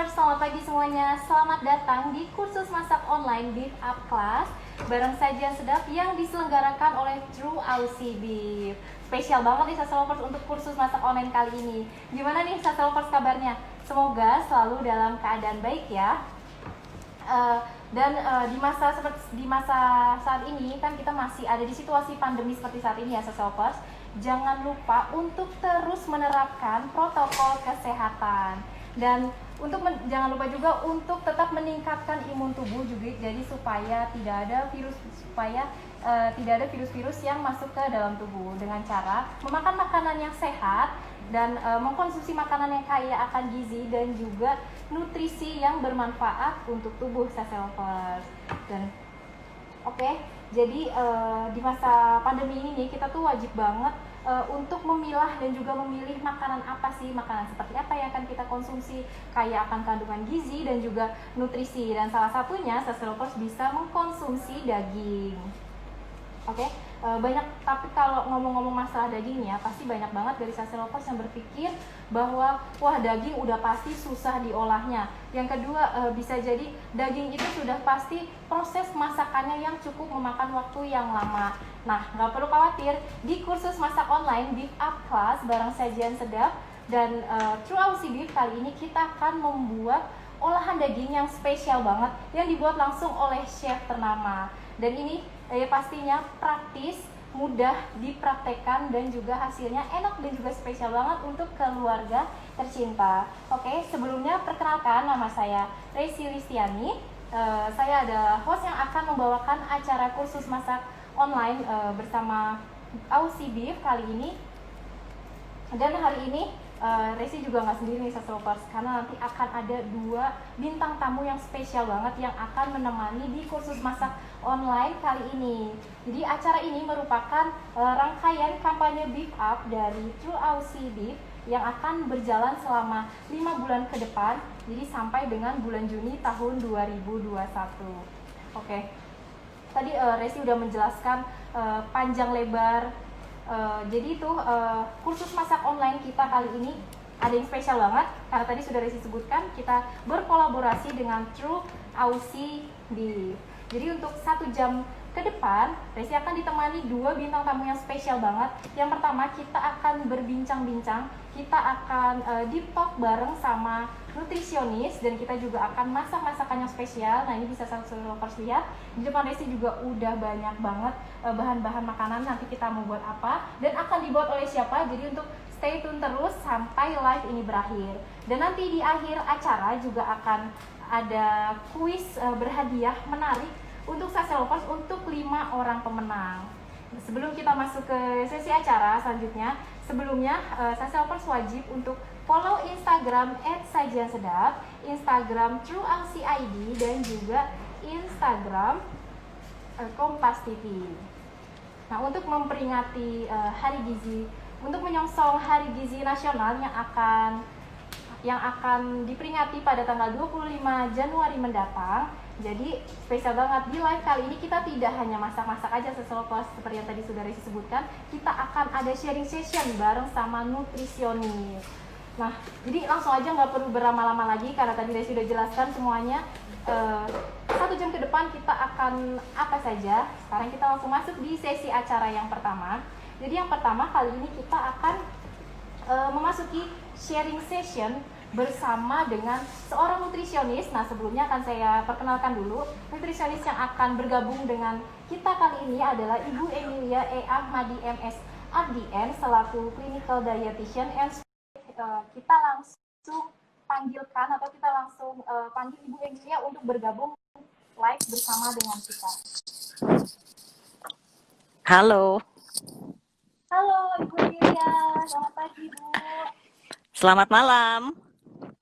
Lovers, selamat pagi semuanya. Selamat datang di kursus masak online Beef Up Class bareng sajian sedap yang diselenggarakan oleh True Aussie Beef. Spesial banget nih Sasa Lovers untuk kursus masak online kali ini. Gimana nih Sasa Lovers kabarnya? Semoga selalu dalam keadaan baik ya. Di masa saat ini kan kita masih ada di situasi pandemi seperti saat ini ya Sasa Lovers. Jangan lupa untuk terus menerapkan protokol kesehatan. Dan jangan lupa juga untuk tetap meningkatkan imun tubuh juga, jadi supaya tidak ada virus-virus yang masuk ke dalam tubuh dengan cara memakan makanan yang sehat dan mengkonsumsi makanan yang kaya akan gizi dan juga nutrisi yang bermanfaat untuk tubuh Saselfers. Dan jadi di masa pandemi ini nih kita tuh wajib banget untuk memilah dan juga memilih makanan seperti apa yang akan kita konsumsi, kaya akan kandungan gizi dan juga nutrisi. Dan salah satunya Saselfers bisa mengkonsumsi daging. Tapi kalau ngomong-ngomong masalah dagingnya, pasti banyak banget dari Sasa Lovers yang berpikir bahwa wah, daging udah pasti susah diolahnya. Yang kedua, bisa jadi daging itu sudah pasti proses masakannya yang cukup memakan waktu yang lama. Nah, nggak perlu khawatir, di kursus masak online Beef Up Class bareng sajian sedap dan True Aussie Beef kali ini kita akan membuat olahan daging yang spesial banget yang dibuat langsung oleh chef ternama. Dan ini pastinya praktis, mudah dipraktekkan dan juga hasilnya enak dan juga spesial banget untuk keluarga tercinta. Sebelumnya perkenalkan, nama saya Resi Listiani. Saya adalah host yang akan membawakan acara kursus masak online bersama Aussie Beef kali ini. Dan hari ini Resi juga nggak sendiri nih Saselfers, karena nanti akan ada 2 bintang tamu yang spesial banget yang akan menemani di kursus masak online kali ini. Jadi acara ini merupakan rangkaian kampanye Beef Up dari True Aussie Beef yang akan berjalan selama 5 bulan ke depan, jadi sampai dengan bulan Juni tahun 2021. Tadi Resi udah menjelaskan panjang lebar. Jadi itu kursus masak online kita kali ini ada yang spesial banget karena tadi sudah Resi sebutkan kita berkolaborasi dengan True Aussie Beef. Jadi untuk 1 jam ke depan Resi akan ditemani 2 bintang tamu yang spesial banget. Yang pertama, kita akan berbincang-bincang, kita akan deep talk bareng sama nutrisionis dan kita juga akan masak masakan yang spesial. Nah, ini bisa Saselfers lihat di depan Resi juga udah banyak banget bahan-bahan makanan nanti kita mau buat apa dan akan dibuat oleh siapa. Jadi untuk stay tune terus sampai live ini berakhir. Dan nanti di akhir acara juga akan ada kuis berhadiah menarik untuk Saselfers untuk 5 orang pemenang. Sebelum kita masuk ke sesi acara selanjutnya, sebelumnya Saselfers wajib untuk follow Instagram @sajiansedap, Instagram True Aussie ID dan juga Instagram Kompas TV. Nah, untuk memperingati Hari Gizi, untuk menyongsong Hari Gizi Nasional yang akan diperingati pada tanggal 25 Januari mendatang. Jadi spesial banget di live kali ini kita tidak hanya masak-masak aja seperti yang tadi sudah Resi sebutkan, kita akan ada sharing session bareng sama nutrisionis. Nah, jadi langsung aja nggak perlu berlama-lama lagi karena tadi Resi sudah jelaskan semuanya. 1 jam ke depan kita akan apa saja. Sekarang kita langsung masuk di sesi acara yang pertama. Jadi yang pertama kali ini kita akan memasuki sharing session bersama dengan seorang nutrisionis. Nah, sebelumnya akan saya perkenalkan dulu. Nutrisionis yang akan bergabung dengan kita kali ini adalah Ibu Emilia E. Ahmadi MS RDN selaku Clinical Dietitian and kita langsung panggil Ibu Emilia untuk bergabung live bersama dengan kita. Halo. Halo Ibu Emilia, selamat pagi Bu. Selamat malam.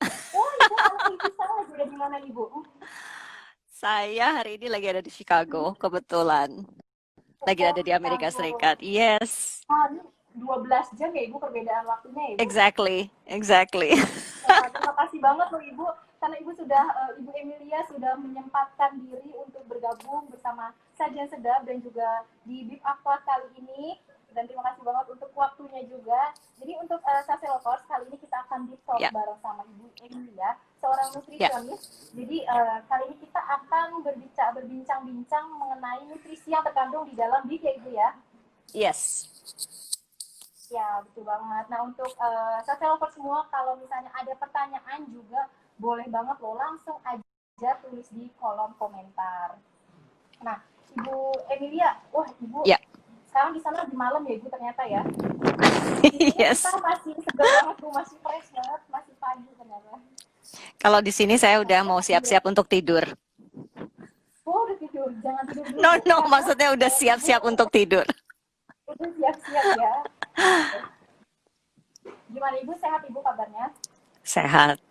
Ibu hari ini lagi ada di mana Ibu? Saya hari ini lagi ada di Chicago, kebetulan. Lagi ada di Amerika Serikat. Yes. Ini 12 jam ya Ibu perbedaan waktunya ya Ibu? Exactly. Terima kasih banget loh Ibu, karena Ibu Emilia sudah menyempatkan diri untuk bergabung bersama Sajian Sedap dan juga di Beef Up Class kali ini. Dan terima kasih banget untuk waktunya juga. Jadi untuk Sase Lovers, kali ini kita akan deep talk Ya, bareng sama Ibu Emilia, seorang ya, nutrisionis. Jadi kali ini kita akan berbincang-bincang mengenai nutrisi yang terkandung di dalam beef ya Ibu ya. yes. Ya, betul banget. Nah, untuk Sase Lovers semua, kalau misalnya ada pertanyaan juga, boleh banget loh langsung aja tulis di kolom komentar. Nah, Ibu Emilia, wah Ibu, Ya, sekarang di sana di malam ya Ibu ternyata ya. Di sini kita yes. masih segar banget tuh, masih fresh banget, masih pagi ternyata. Kalau di sini saya Nah, udah kita mau sambil, siap-siap untuk tidur. oh udah tidur, jangan tidur dulu No, Bu, no, karena maksudnya udah Ibu siap-siap untuk tidur. udah siap-siap ya. Oke. Gimana Ibu, sehat Ibu kabarnya? Sehat.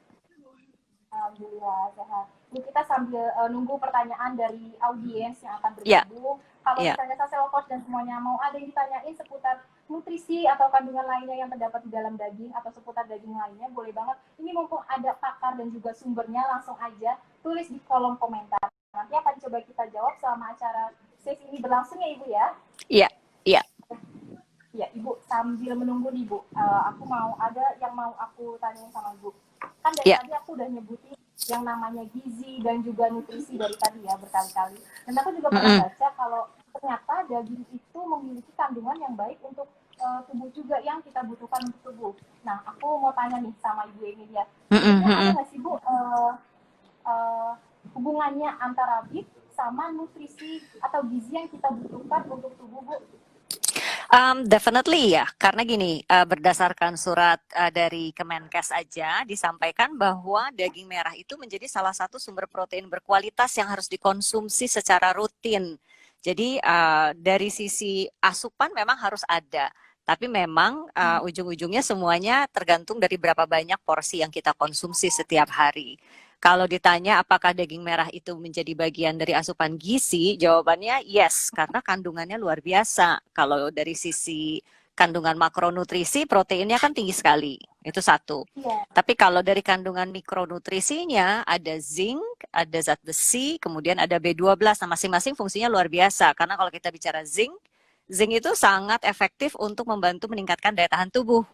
Alhamdulillah sehat. Ini kita sambil nunggu pertanyaan dari audiens yang akan Ya, bergabung. Kalau ya. misalnya Sase Lovers dan semuanya mau ada yang ditanyain seputar nutrisi atau kandungan lainnya yang terdapat di dalam daging atau seputar daging lainnya, boleh banget. Ini mumpung ada pakar dan juga sumbernya, langsung aja tulis di kolom komentar. Nanti akan coba kita jawab selama acara sesi ini berlangsung ya Ibu ya. Iya, iya. Ya Ibu, sambil menunggu nih Bu, aku mau ada yang mau aku tanyain sama Ibu. Kan dari Iya. tadi aku udah nyebutin yang namanya gizi dan juga nutrisi dari tadi ya berkali-kali. Dan aku juga pernah baca kalau ternyata daging itu memiliki kandungan yang baik untuk tubuh juga yang kita butuhkan untuk tubuh. Nah, aku mau tanya nih sama Ibu Emilia, sebenarnya ada nggak sih Bu hubungannya antara beef sama nutrisi atau gizi yang kita butuhkan untuk tubuh Bu? Definitely ya, karena gini, berdasarkan surat dari Kemenkes aja disampaikan bahwa daging merah itu menjadi salah satu sumber protein berkualitas yang harus dikonsumsi secara rutin. Jadi dari sisi asupan memang harus ada, tapi memang ujung-ujungnya semuanya tergantung dari berapa banyak porsi yang kita konsumsi setiap hari. Kalau ditanya apakah daging merah itu menjadi bagian dari asupan gizi, jawabannya yes, karena kandungannya luar biasa. Kalau dari sisi kandungan makronutrisi, proteinnya kan tinggi sekali. Itu satu. Iya. Tapi kalau dari kandungan mikronutrisinya, ada zinc, ada zat besi, kemudian ada B12. Nah, masing-masing fungsinya luar biasa. Karena kalau kita bicara zinc, zinc itu sangat efektif untuk membantu meningkatkan daya tahan tubuh.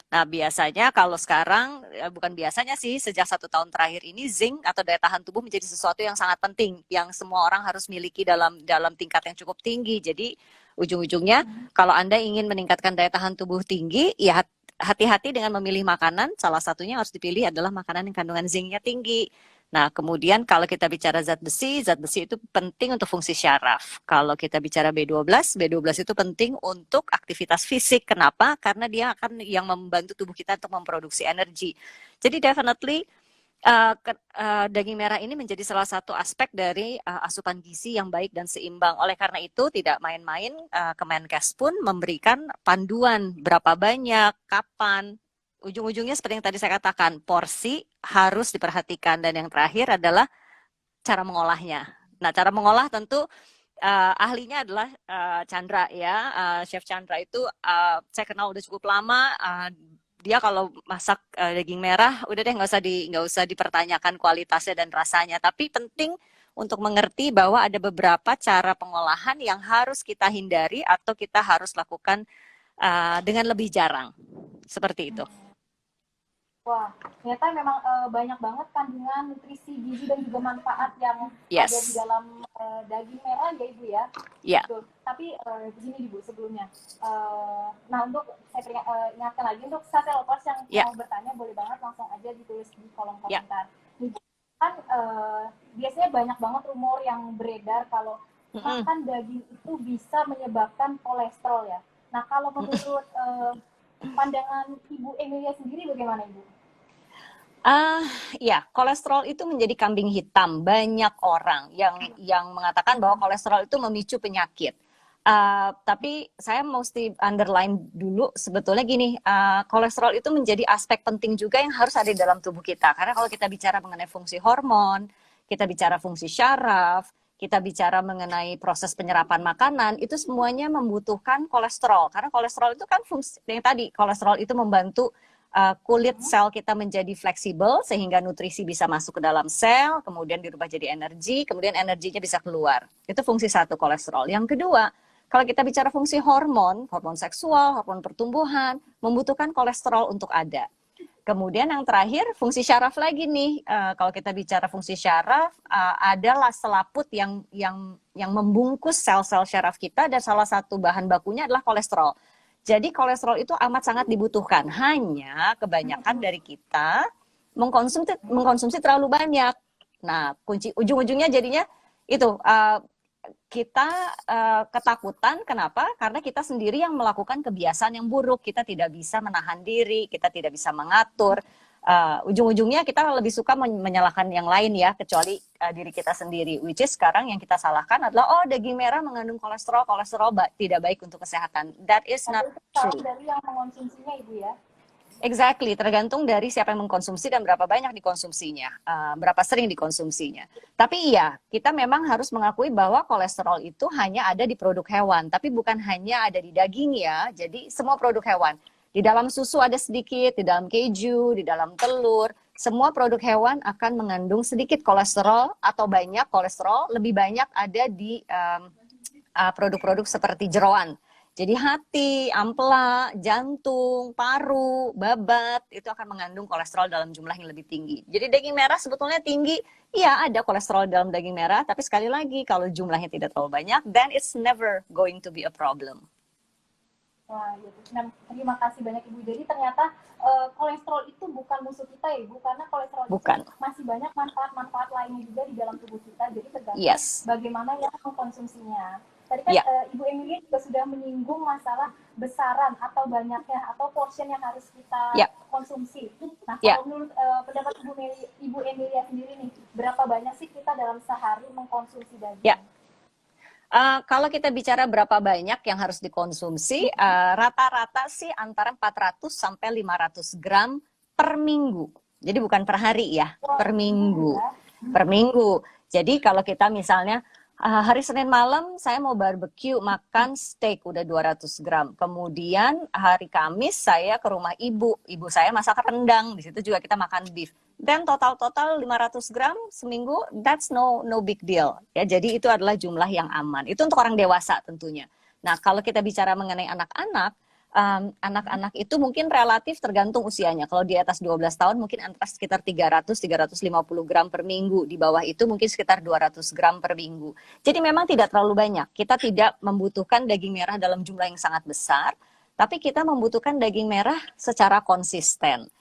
Nah, biasanya kalau sekarang, bukan biasanya sih, sejak 1 tahun terakhir ini, zinc atau daya tahan tubuh menjadi sesuatu yang sangat penting, yang semua orang harus miliki dalam tingkat yang cukup tinggi. Jadi, ujung-ujungnya, kalau Anda ingin meningkatkan daya tahan tubuh tinggi, ya hati-hati dengan memilih makanan. Salah satunya harus dipilih adalah makanan yang kandungan zincnya tinggi. Nah, kemudian kalau kita bicara zat besi itu penting untuk fungsi syaraf. Kalau kita bicara B12 itu penting untuk aktivitas fisik. Kenapa? Karena dia akan yang membantu tubuh kita untuk memproduksi energi. Jadi definitely daging merah ini menjadi salah satu aspek dari asupan gizi yang baik dan seimbang. Oleh karena itu, tidak main-main, Kemenkes pun memberikan panduan berapa banyak, kapan. Ujung-ujungnya seperti yang tadi saya katakan, porsi harus diperhatikan. Dan yang terakhir adalah cara mengolahnya. Nah, cara mengolah tentu ahlinya adalah Chandra ya. Chef Chandra itu saya kenal udah cukup lama. Dia kalau masak daging merah, udah deh nggak usah dipertanyakan kualitasnya dan rasanya. Tapi penting untuk mengerti bahwa ada beberapa cara pengolahan yang harus kita hindari atau kita harus lakukan dengan lebih jarang. Seperti itu. Wah, ternyata memang banyak banget kandungan nutrisi, gizi dan juga manfaat yang ada di Yes. dalam daging merah ya Ibu ya. Ya. Betul. Tapi begini Ibu sebelumnya. Nah untuk saya ingatkan lagi untuk Sase Lovers yang mau bertanya boleh banget langsung aja ditulis di kolom komentar. Nih, kan biasanya banyak banget rumor yang beredar kalau makan daging itu bisa menyebabkan kolesterol ya. Nah kalau menurut pandangan Ibu Emilia sendiri bagaimana Ibu? Ya, kolesterol itu menjadi kambing hitam. Banyak orang yang mengatakan bahwa kolesterol itu memicu penyakit. Tapi saya mesti underline dulu sebetulnya gini, kolesterol itu menjadi aspek penting juga yang harus ada di dalam tubuh kita. Karena kalau kita bicara mengenai fungsi hormon, kita bicara fungsi syaraf, kita bicara mengenai proses penyerapan makanan, itu semuanya membutuhkan kolesterol. Karena kolesterol itu kan fungsi yang tadi, kolesterol itu membantu kulit sel kita menjadi fleksibel sehingga nutrisi bisa masuk ke dalam sel, kemudian dirubah jadi energi, kemudian energinya bisa keluar. Itu fungsi satu kolesterol. Yang kedua, Kalau kita bicara fungsi hormon, hormon seksual, hormon pertumbuhan, membutuhkan kolesterol untuk ada. Kemudian yang terakhir, fungsi syaraf lagi nih. Kalau kita bicara fungsi syaraf, adalah selaput yang membungkus sel-sel syaraf kita, dan salah satu bahan bakunya adalah kolesterol. Jadi kolesterol itu amat sangat dibutuhkan. Hanya kebanyakan dari kita mengkonsumsi terlalu banyak. Nah, kunci ujung-ujungnya jadinya itu, kita ketakutan. Kenapa? Karena kita sendiri yang melakukan kebiasaan yang buruk. Kita tidak bisa menahan diri, kita tidak bisa mengatur. Ujung-ujungnya kita lebih suka menyalahkan yang lain ya, kecuali diri kita sendiri. Which is sekarang yang kita salahkan adalah, oh daging merah mengandung kolesterol, tidak baik untuk kesehatan. That is not true. Dari yang mengonsumsinya Ibu ya. Exactly, tergantung dari siapa yang mengkonsumsi dan berapa banyak dikonsumsinya, berapa sering dikonsumsinya. Tapi iya, kita memang harus mengakui bahwa kolesterol itu hanya ada di produk hewan, tapi bukan hanya ada di daging ya. Jadi semua produk hewan. Di dalam susu ada sedikit, di dalam keju, di dalam telur, semua produk hewan akan mengandung sedikit kolesterol atau banyak kolesterol, lebih banyak ada di produk-produk seperti jeroan. Jadi hati, ampela, jantung, paru, babat, itu akan mengandung kolesterol dalam jumlah yang lebih tinggi. Jadi daging merah sebetulnya tinggi, iya ada kolesterol dalam daging merah, tapi sekali lagi kalau jumlahnya tidak terlalu banyak, then it's never going to be a problem. Wah, gitu. Nah, terima kasih banyak Ibu. Jadi ternyata kolesterol itu bukan musuh kita ya Ibu, karena kolesterol Bukan. itu masih banyak manfaat-manfaat lainnya juga di dalam tubuh kita. Jadi tergantung Yes. bagaimana yang mengkonsumsinya. Tadi kan Ibu Emilia juga sudah menyinggung masalah besaran atau banyaknya atau portion yang harus kita konsumsi. Nah, kalau menurut pendapat Ibu Emilia sendiri nih, berapa banyak sih kita dalam sehari mengkonsumsi daging? Kalau kita bicara berapa banyak yang harus dikonsumsi, rata-rata sih antara 400 sampai 500 gram per minggu. Jadi bukan per hari ya, per minggu. Per minggu. Jadi kalau kita misalnya hari Senin malam saya mau barbecue, makan steak udah 200 gram. Kemudian hari Kamis saya ke rumah ibu saya masak rendang, di situ juga kita makan beef. Dan total 500 gram seminggu, that's no big deal. Ya, jadi itu adalah jumlah yang aman. Itu untuk orang dewasa tentunya. Nah, kalau kita bicara mengenai anak-anak, anak-anak itu mungkin relatif tergantung usianya. Kalau di atas 12 tahun mungkin antara sekitar 300-350 gram per minggu. Di bawah itu mungkin sekitar 200 gram per minggu. Jadi memang tidak terlalu banyak. Kita tidak membutuhkan daging merah dalam jumlah yang sangat besar, tapi kita membutuhkan daging merah secara konsisten.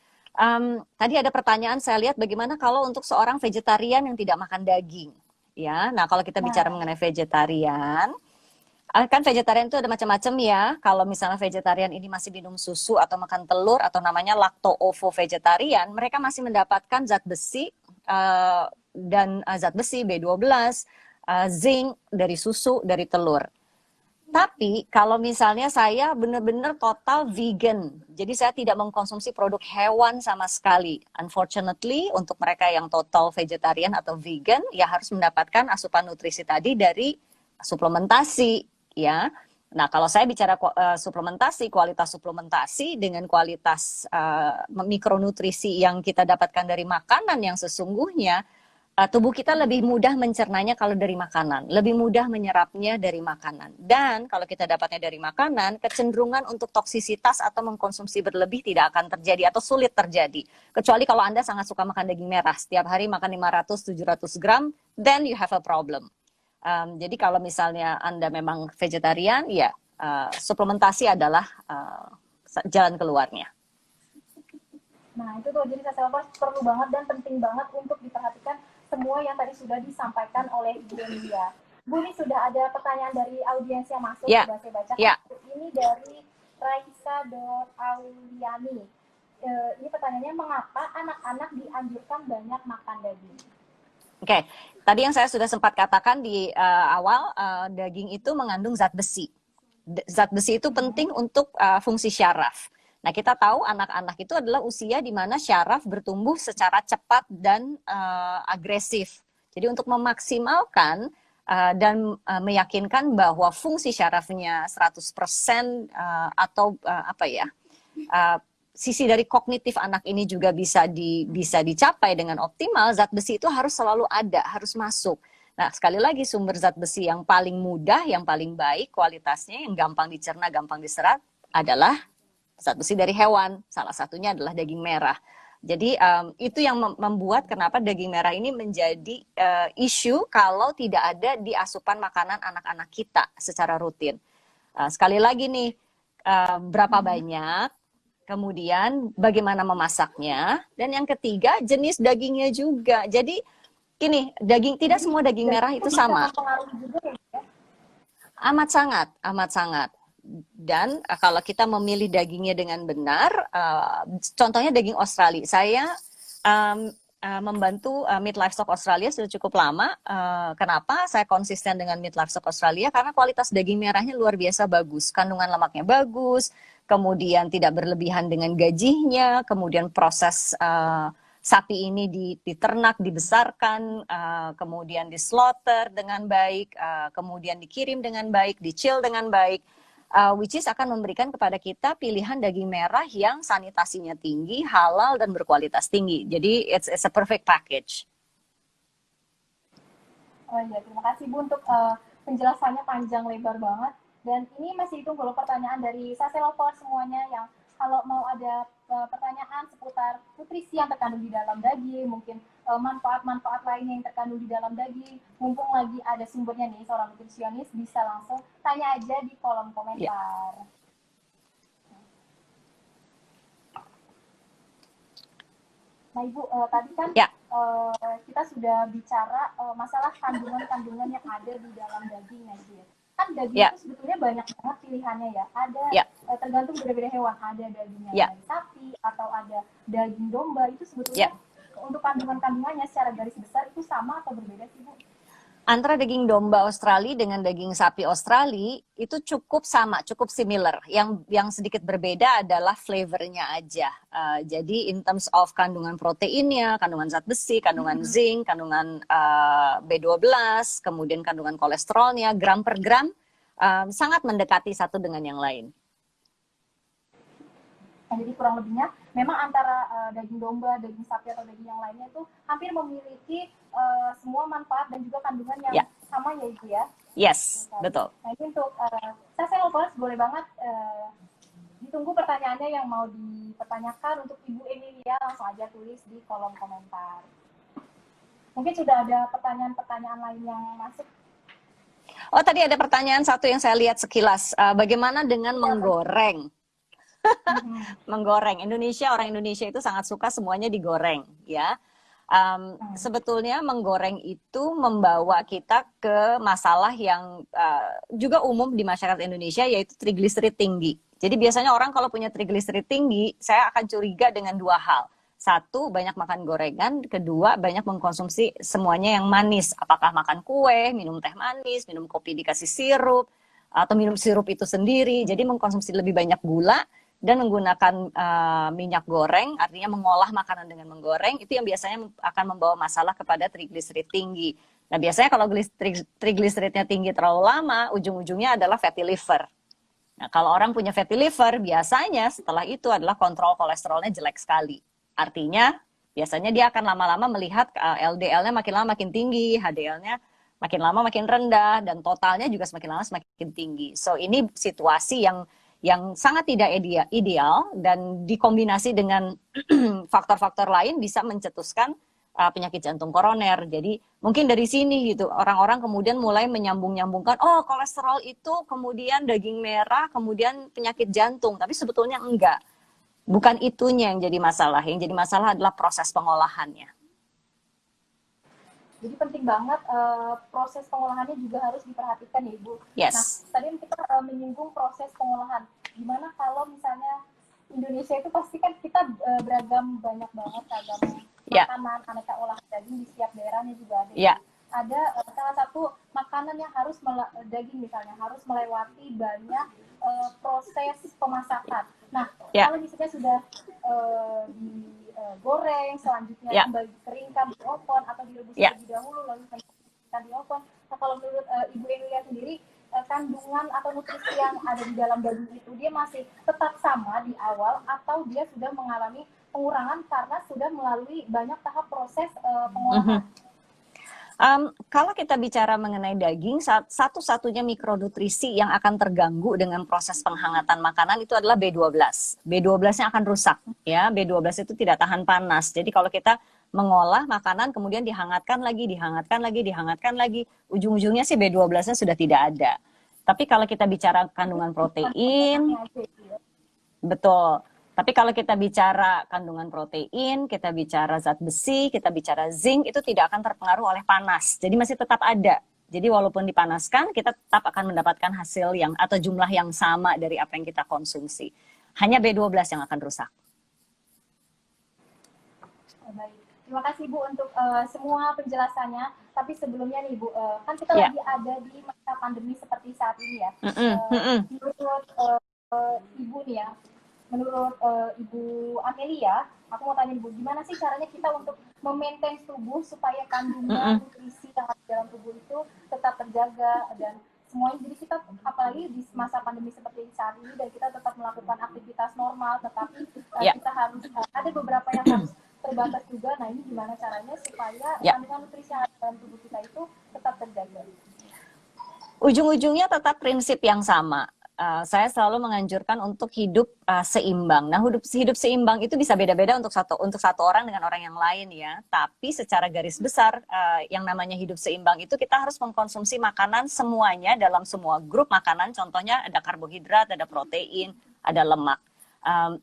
Tadi ada pertanyaan saya lihat, bagaimana kalau untuk seorang vegetarian yang tidak makan daging? Ya, nah kalau kita bicara mengenai vegetarian, kan vegetarian itu ada macam-macam ya. Kalau misalnya vegetarian ini masih minum susu atau makan telur atau namanya lacto-ovo vegetarian, mereka masih mendapatkan zat besi dan zat besi B12, zinc dari susu, dari telur. Tapi kalau misalnya saya benar-benar total vegan, jadi saya tidak mengkonsumsi produk hewan sama sekali. Unfortunately, untuk mereka yang total vegetarian atau vegan, ya harus mendapatkan asupan nutrisi tadi dari suplementasi, ya. Nah, kalau saya bicara suplementasi, kualitas suplementasi dengan kualitas mikronutrisi yang kita dapatkan dari makanan yang sesungguhnya, tubuh kita lebih mudah mencernanya kalau dari makanan, lebih mudah menyerapnya dari makanan. Dan kalau kita dapatnya dari makanan, kecenderungan untuk toksisitas atau mengkonsumsi berlebih tidak akan terjadi atau sulit terjadi. Kecuali kalau Anda sangat suka makan daging merah, setiap hari makan 500-700 gram, then you have a problem. Jadi kalau misalnya Anda memang vegetarian, ya suplementasi adalah jalan keluarnya. Nah, itu tuh, jadi saya perlu banget dan penting banget untuk diperhatikan semua yang tadi sudah disampaikan oleh Ibu Emilia. Bu, ini sudah ada pertanyaan dari audiens yang masuk, sudah saya baca. Ini dari Raisa.Auliani. Ini pertanyaannya, mengapa anak-anak dianjurkan banyak makan daging? Oke, tadi yang saya sudah sempat katakan di awal, daging itu mengandung zat besi. Zat besi itu penting untuk fungsi syaraf. Nah, kita tahu anak-anak itu adalah usia di mana syaraf bertumbuh secara cepat dan agresif. Jadi untuk memaksimalkan dan meyakinkan bahwa fungsi syarafnya 100% atau sisi dari kognitif anak ini juga bisa dicapai dengan optimal, zat besi itu harus selalu ada, harus masuk. Nah, sekali lagi sumber zat besi yang paling mudah, yang paling baik kualitasnya, yang gampang dicerna, gampang diserap adalah zat besi dari hewan. Salah satunya adalah daging merah. Jadi itu yang membuat kenapa daging merah ini menjadi isu kalau tidak ada di asupan makanan anak-anak kita secara rutin. Sekali lagi nih, berapa banyak, kemudian bagaimana memasaknya, dan yang ketiga jenis dagingnya juga. Jadi gini, tidak Jadi semua daging dari merah itu itu bisa sama. mempengaruhi juga ya. Amat sangat, amat sangat. Dan kalau kita memilih dagingnya dengan benar, contohnya daging Australia. Saya membantu Meat Livestock Australia sudah cukup lama. Kenapa saya konsisten dengan Meat Livestock Australia? Karena kualitas daging merahnya luar biasa bagus, kandungan lemaknya bagus, kemudian tidak berlebihan dengan gajinya, kemudian proses sapi ini diternak, dibesarkan, kemudian dislaughter dengan baik, kemudian dikirim dengan baik, dicil dengan baik, which is akan memberikan kepada kita pilihan daging merah yang sanitasinya tinggi, halal, dan berkualitas tinggi. Jadi it's a perfect package. Oh iya, terima kasih Bu untuk penjelasannya panjang lebar banget. Dan ini masih ditunggu loh pertanyaan dari Sase Lover semuanya yang kalau mau ada pertanyaan seputar nutrisi yang terkandung di dalam daging, mungkin manfaat-manfaat lainnya yang terkandung di dalam daging, mumpung lagi ada sumbernya nih, seorang nutrisionis, bisa langsung tanya aja di kolom komentar. Yeah. Nah Ibu, tadi kan kita sudah bicara masalah kandungan-kandungan yang ada di dalam daging ya. Kan daging itu sebetulnya banyak banget pilihannya ya. Ada tergantung beda-beda hewan. Ada dagingnya dari sapi atau ada daging domba. Itu sebetulnya untuk kandungan-kandungannya secara garis besar itu sama atau berbeda sih Bu? Antara daging domba Australia dengan daging sapi Australia itu cukup sama, cukup similar. Yang sedikit berbeda adalah flavornya aja. Jadi in terms of kandungan proteinnya, kandungan zat besi, kandungan zinc, kandungan B12, kemudian kandungan kolesterolnya, gram per gram, sangat mendekati satu dengan yang lain. Jadi kurang lebihnya memang antara daging domba, daging sapi atau daging yang lainnya itu hampir memiliki semua manfaat dan juga kandungan yang sama ya Ibu ya? Yes, betul. Nah ini untuk saya Lovers boleh banget ditunggu pertanyaannya yang mau dipertanyakan untuk Ibu Emilia, langsung aja tulis di kolom komentar. Mungkin sudah ada pertanyaan-pertanyaan lain yang masuk. Oh tadi ada pertanyaan satu yang saya lihat sekilas, bagaimana dengan menggoreng? Menggoreng. Orang Indonesia itu sangat suka semuanya digoreng, ya. Sebetulnya menggoreng itu membawa kita ke masalah yang juga umum di masyarakat Indonesia, yaitu trigliserid tinggi. Jadi biasanya orang kalau punya trigliserid tinggi, saya akan curiga dengan dua hal. Satu, banyak makan gorengan. Kedua, banyak mengkonsumsi semuanya yang manis. Apakah makan kue, minum teh manis, minum kopi dikasih sirup, atau minum sirup itu sendiri. Jadi mengkonsumsi lebih banyak gula dan menggunakan minyak goreng, artinya mengolah makanan dengan menggoreng, itu yang biasanya akan membawa masalah kepada trigliserid tinggi. Nah biasanya kalau trigliseridnya tinggi terlalu lama, ujung-ujungnya adalah fatty liver. Nah kalau orang punya fatty liver, biasanya setelah itu adalah kontrol kolesterolnya jelek sekali. Artinya biasanya dia akan lama-lama melihat LDL-nya makin lama makin tinggi, HDL-nya makin lama makin rendah, dan totalnya juga semakin lama semakin tinggi. So ini situasi yang sangat tidak ideal dan dikombinasi dengan faktor-faktor lain bisa mencetuskan penyakit jantung koroner. Jadi mungkin dari sini gitu orang-orang kemudian mulai menyambung-nyambungkan, oh kolesterol itu kemudian daging merah, kemudian penyakit jantung, tapi sebetulnya enggak. Bukan itunya yang jadi masalah. Yang jadi masalah adalah proses pengolahannya. Jadi penting banget proses pengolahannya juga harus diperhatikan ya Ibu. Yes. Nah, tadi kita menyinggung proses pengolahan. Gimana kalau misalnya Indonesia itu pasti kan kita beragam banyak banget ragam makanan, aneka olahan daging di setiap daerahnya juga ada. Ada salah satu makanan yang harus daging misalnya harus melewati banyak proses pemasakan. Nah, kalau misalnya sudah digoreng, selanjutnya kembali dikeringkan di oven atau direbus terlebih dahulu lalu dikeringkan di oven. Nah, kalau menurut Ibu Emilia sendiri, kandungan atau nutrisi yang ada di dalam daging itu dia masih tetap sama di awal atau dia sudah mengalami pengurangan karena sudah melalui banyak tahap proses pengolahan? Kalau kita bicara mengenai daging, satu-satunya mikronutrisi yang akan terganggu dengan proses penghangatan makanan itu adalah B12. B12-nya akan rusak, ya. B12 itu tidak tahan panas. Jadi kalau kita mengolah makanan kemudian dihangatkan lagi, dihangatkan lagi, dihangatkan lagi, ujung-ujungnya sih B12-nya sudah tidak ada. Tapi kalau kita bicara kandungan protein, betul. Tapi kalau kita bicara kandungan protein, kita bicara zat besi, kita bicara zinc, itu tidak akan terpengaruh oleh panas. Jadi masih tetap ada. Jadi walaupun dipanaskan, kita tetap akan mendapatkan hasil yang atau jumlah yang sama dari apa yang kita konsumsi. Hanya B12 yang akan rusak. Baik. Terima kasih Bu untuk semua penjelasannya. Tapi sebelumnya nih Bu, kan kita Ya. lagi ada di masa pandemi seperti saat ini ya. Menurut Ibu nih ya, menurut Ibu Amelia, aku mau tanya Ibu, gimana sih caranya kita untuk memaintain tubuh supaya kandungan nutrisi yang ada dalam tubuh itu tetap terjaga dan semuanya. Jadi kita apalagi di masa pandemi seperti saat ini dan kita tetap melakukan aktivitas normal, tetapi kita harus ada beberapa yang harus terbatas juga. Nah ini gimana caranya supaya kandungan nutrisi yang ada dalam tubuh kita itu tetap terjaga? Ujung-ujungnya tetap prinsip yang sama. Saya selalu menganjurkan untuk hidup seimbang. Nah, hidup seimbang itu bisa beda-beda untuk satu orang dengan orang yang lain ya. Tapi secara garis besar yang namanya hidup seimbang itu kita harus mengkonsumsi makanan semuanya dalam semua grup makanan. Contohnya ada karbohidrat, ada protein, ada lemak.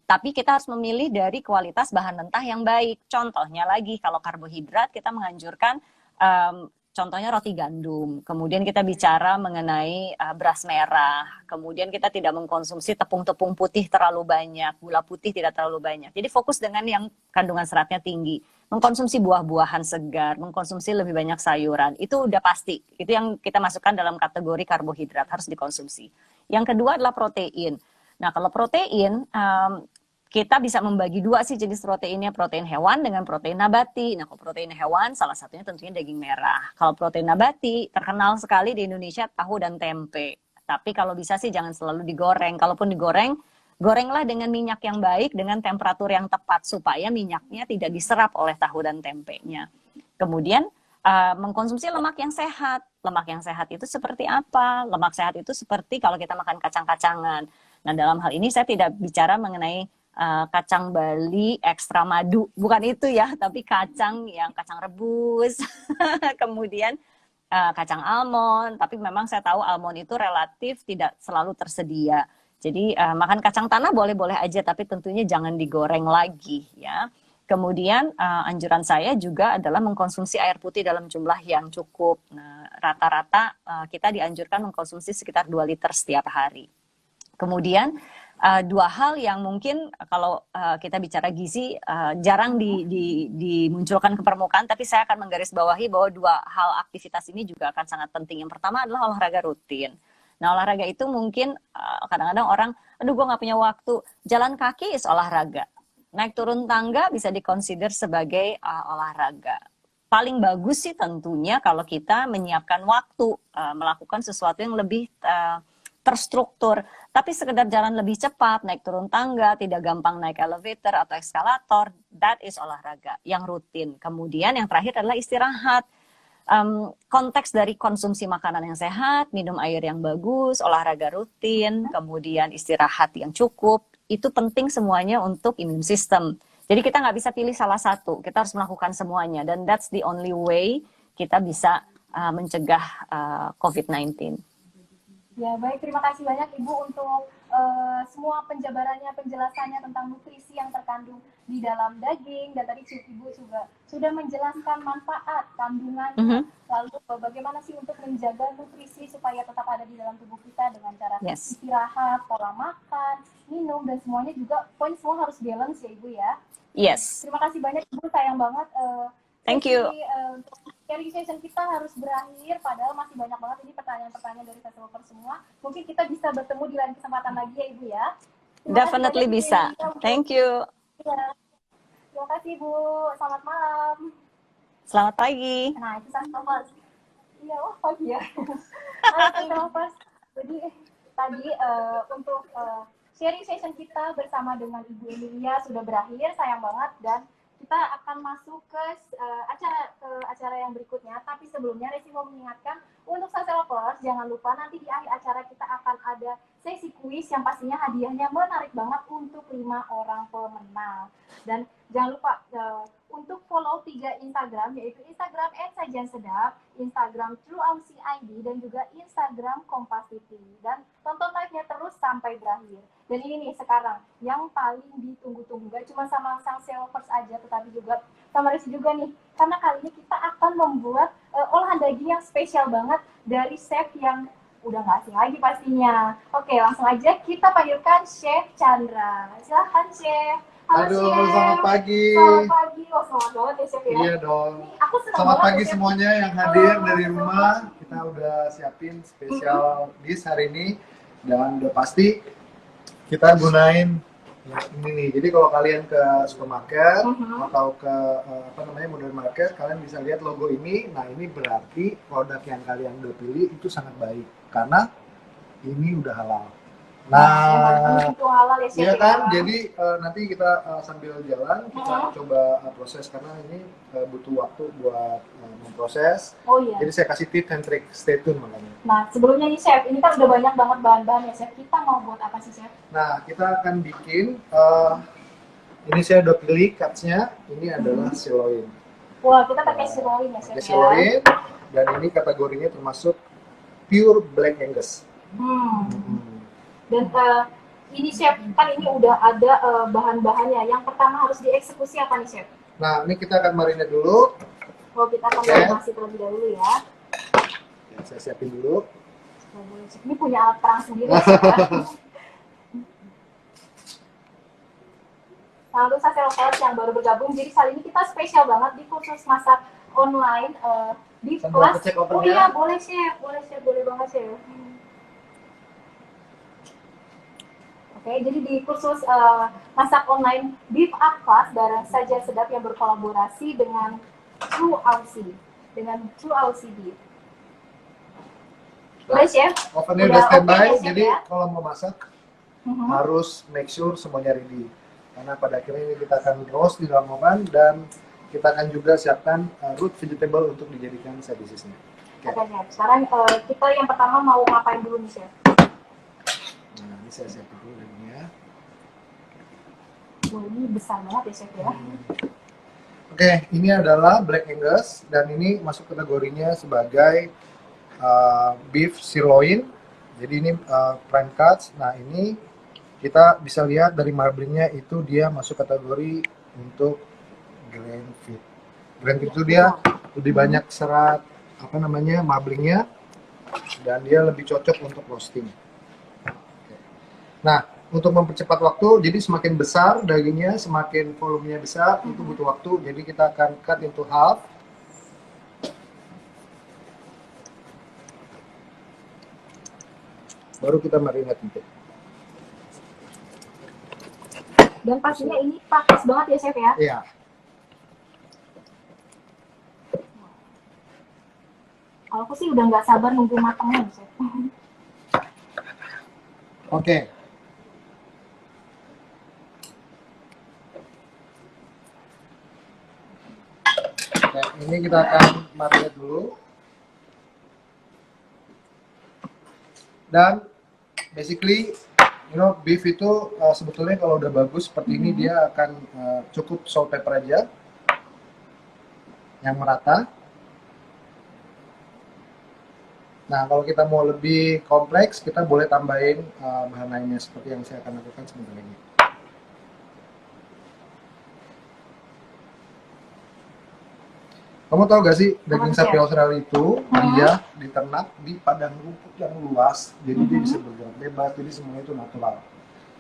Tapi kita harus memilih dari kualitas bahan mentah yang baik. Contohnya lagi kalau karbohidrat kita menganjurkan contohnya roti gandum, kemudian kita bicara mengenai beras merah, kemudian kita tidak mengkonsumsi tepung-tepung putih terlalu banyak, gula putih tidak terlalu banyak. Jadi fokus dengan yang kandungan seratnya tinggi, mengkonsumsi buah-buahan segar, mengkonsumsi lebih banyak sayuran, itu udah pasti. Itu yang kita masukkan dalam kategori karbohidrat, harus dikonsumsi. Yang kedua adalah protein. Nah, kalau protein, kita bisa membagi dua sih jenis proteinnya, protein hewan dengan protein nabati. Nah, kalau protein hewan salah satunya tentunya daging merah. Kalau protein nabati terkenal sekali di Indonesia tahu dan tempe. Tapi kalau bisa sih jangan selalu digoreng. Kalaupun digoreng, gorenglah dengan minyak yang baik dengan temperatur yang tepat supaya minyaknya tidak diserap oleh tahu dan tempenya. Kemudian mengkonsumsi lemak yang sehat. Lemak yang sehat itu seperti apa? Lemak sehat itu seperti kalau kita makan kacang-kacangan. Nah, dalam hal ini saya tidak bicara mengenai kacang Bali ekstra madu, bukan itu ya, tapi kacang yang kacang rebus, kemudian kacang almond, tapi memang saya tahu almond itu relatif tidak selalu tersedia. Jadi makan kacang tanah boleh-boleh aja, tapi tentunya jangan digoreng lagi ya. Kemudian anjuran saya juga adalah mengkonsumsi air putih dalam jumlah yang cukup. Nah, rata-rata kita dianjurkan mengkonsumsi sekitar 2 liter setiap hari. Kemudian dua hal yang mungkin kalau kita bicara gizi jarang dimunculkan ke permukaan, tapi saya akan menggarisbawahi bahwa dua hal aktivitas ini juga akan sangat penting. Yang pertama adalah olahraga rutin. Nah, olahraga itu mungkin kadang-kadang orang, aduh gue nggak punya waktu. Jalan kaki is olahraga. Naik turun tangga bisa dikonsider sebagai olahraga. Paling bagus sih tentunya kalau kita menyiapkan waktu melakukan sesuatu yang lebih terstruktur, tapi sekedar jalan lebih cepat, naik turun tangga, tidak gampang naik elevator atau eskalator, that is olahraga yang rutin. Kemudian yang terakhir adalah istirahat. Konteks dari konsumsi makanan yang sehat, minum air yang bagus, olahraga rutin, kemudian istirahat yang cukup, itu penting semuanya untuk imun sistem. Jadi kita nggak bisa pilih salah satu, kita harus melakukan semuanya, dan that's the only way kita bisa mencegah COVID-19. Ya baik, terima kasih banyak Ibu untuk semua penjabarannya, penjelasannya tentang nutrisi yang terkandung di dalam daging, dan tadi Ibu juga sudah menjelaskan manfaat kandungannya, lalu bagaimana sih untuk menjaga nutrisi supaya tetap ada di dalam tubuh kita dengan cara istirahat, pola makan, minum, dan semuanya juga, pokoknya semua harus balance ya Ibu ya. Yes. Terima kasih banyak Ibu, sayang banget. Thank you. Sharing session kita harus berakhir, padahal masih banyak banget ini pertanyaan-pertanyaan dari Settleper semua. Mungkin kita bisa bertemu di lain kesempatan lagi ya Ibu ya. Definitely bisa. Thank you. Ya. Terima kasih Bu. Selamat malam. Selamat pagi. Nah itu Settlers. Iya, wah pagi ya. Settlers. Jadi tadi untuk sharing session kita bersama dengan Ibu Emilia sudah berakhir, sayang banget, dan kita akan masuk ke acara yang berikutnya. Tapi sebelumnya Resi mau mengingatkan untuk Sasa Lovers, jangan lupa nanti di akhir acara kita akan ada sesi kuis yang pastinya hadiahnya menarik banget untuk 5 orang pemenang. Dan jangan lupa untuk follow 3 Instagram, yaitu Instagram @sajiansedap, Instagram TrueAusi.id, dan juga Instagram Kompas TV. Dan tonton live-nya terus sampai berakhir. Dan ini nih sekarang yang paling ditunggu-tunggu, gak cuma sama sang Lovers aja, tetapi juga sama Resi juga nih. Karena kali ini kita akan membuat olahan daging yang spesial banget dari chef yang udah nggak asing lagi pastinya. Oke, langsung aja kita panggilkan Chef Chandra. Silahkan Chef. Halo Aduh, Chef. selamat pagi. Selamat pagi. Oh, semangat banget ya Chef ya. Iya dong. Nih, aku senang Selamat banget pagi ya, Chef. semuanya yang hadir Halo, dari selamat rumah. pagi. Kita udah siapin spesial dish hari ini dan udah pasti kita gunain yang ini nih. Jadi kalau kalian ke supermarket atau ke modern market, kalian bisa lihat logo ini. Nah, ini berarti produk yang kalian udah pilih itu sangat baik karena ini udah halal. Nah, itu halal ya Chef iya ya. kan, jadi nanti kita sambil jalan kita coba proses karena ini butuh waktu buat memproses. Oh iya. Jadi saya kasih tips and trick, stay tune makanya. Nah, sebelumnya nih Chef, ini kan udah banyak banget bahan-bahan ya Chef. Kita mau buat apa sih Chef? Nah, kita akan bikin ini saya udah pilih cuts-nya. Ini adalah sirloin. Wah, kita pakai sirloin ya Chef Pakai ya. sirloin dan ini kategorinya termasuk pure Black Angus. Dan ini Chef, kan ini udah ada bahan-bahannya. Yang pertama harus dieksekusi apa nih Chef? Nah, ini kita akan marinate dulu. Oh, kita akan marinasi terlebih dahulu ya. Ya, saya siapin dulu. Ini punya alat perang sendiri Chef ya. Lalu saya Lovers yang baru bergabung, jadi kali ini kita spesial banget di kursus masak online di Sambil kelas. cek Oh ovennya. iya, boleh Chef, boleh banget Chef. Oke, jadi di kursus masak online Beef Up Class bareng Sajian Sedap yang berkolaborasi dengan True Aussie Beef. Boleh Chef? Ovennya udah standby, oke ya, Chef, jadi ya? kalau mau masak harus make sure semuanya ready. Karena pada akhirnya ini kita akan roast di dalam oven dan kita akan juga siapkan root vegetable untuk dijadikan side dishes-nya. Oke Chef, sekarang kita yang pertama mau ngapain dulu nih Chef? Nah, ini saya siapin dulu dagingnya. Wah, ini besar banget ya Chef ya. Oke, ini adalah Black Angus dan ini masuk kategorinya sebagai beef sirloin. Jadi ini prime cuts. Nah, ini kita bisa lihat dari marblingnya itu dia masuk kategori untuk grand feed. Grand feed itu dia lebih banyak serat marblingnya dan dia lebih cocok untuk roasting. Nah, untuk mempercepat waktu, jadi semakin besar dagingnya, semakin volumenya besar, itu butuh waktu. Jadi kita akan cut into half. Baru kita marinate nanti. Dan pastinya ini praktis banget ya Chef ya. Iya. Kalau aku sih udah nggak sabar nunggu matangnya Chef. Oke. Nah, ini kita akan marinate dulu. Dan basically, beef itu sebetulnya kalau udah bagus seperti ini dia akan cukup salt pepper aja yang merata. Nah, kalau kita mau lebih kompleks, kita boleh tambahin bahan lainnya seperti yang saya akan lakukan sebentar lagi. Kamu tahu gak sih, daging sapi Australia itu dia diternak di padang rumput yang luas, jadi dia bisa bergerak bebas, jadi semuanya itu natural.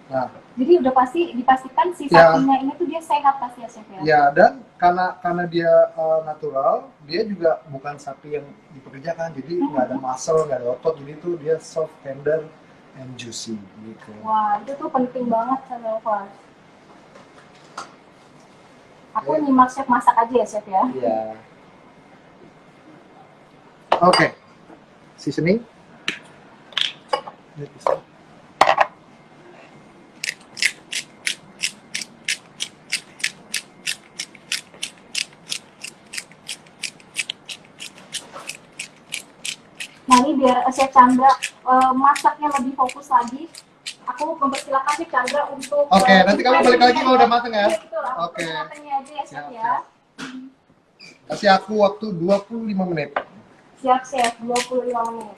Nah, jadi udah pasti dipastikan si sapinya ini tuh dia sehat pasti ya Chef ya. Ya, dan karena dia natural, dia juga bukan sapi yang dipekerjakan, jadi nggak ada muscle, nggak ada otot, jadi itu dia soft, tender, and juicy gitu. Wah, itu tuh penting banget sama Lovers. Aku nyimak Chef masak aja ya Chef ya. Iya. Oke, seasoning. Ini bisa. nih biar Chef Chandra masaknya lebih fokus lagi. Aku mempersilakan Chef Chandra untuk Oke, nanti kamu balik lagi kalau udah mateng ya. Iya betul, aku Oke. matangnya aja ya Chef Siap, ya. Kasih aku waktu 25 menit. Siap Chef, 25 menit.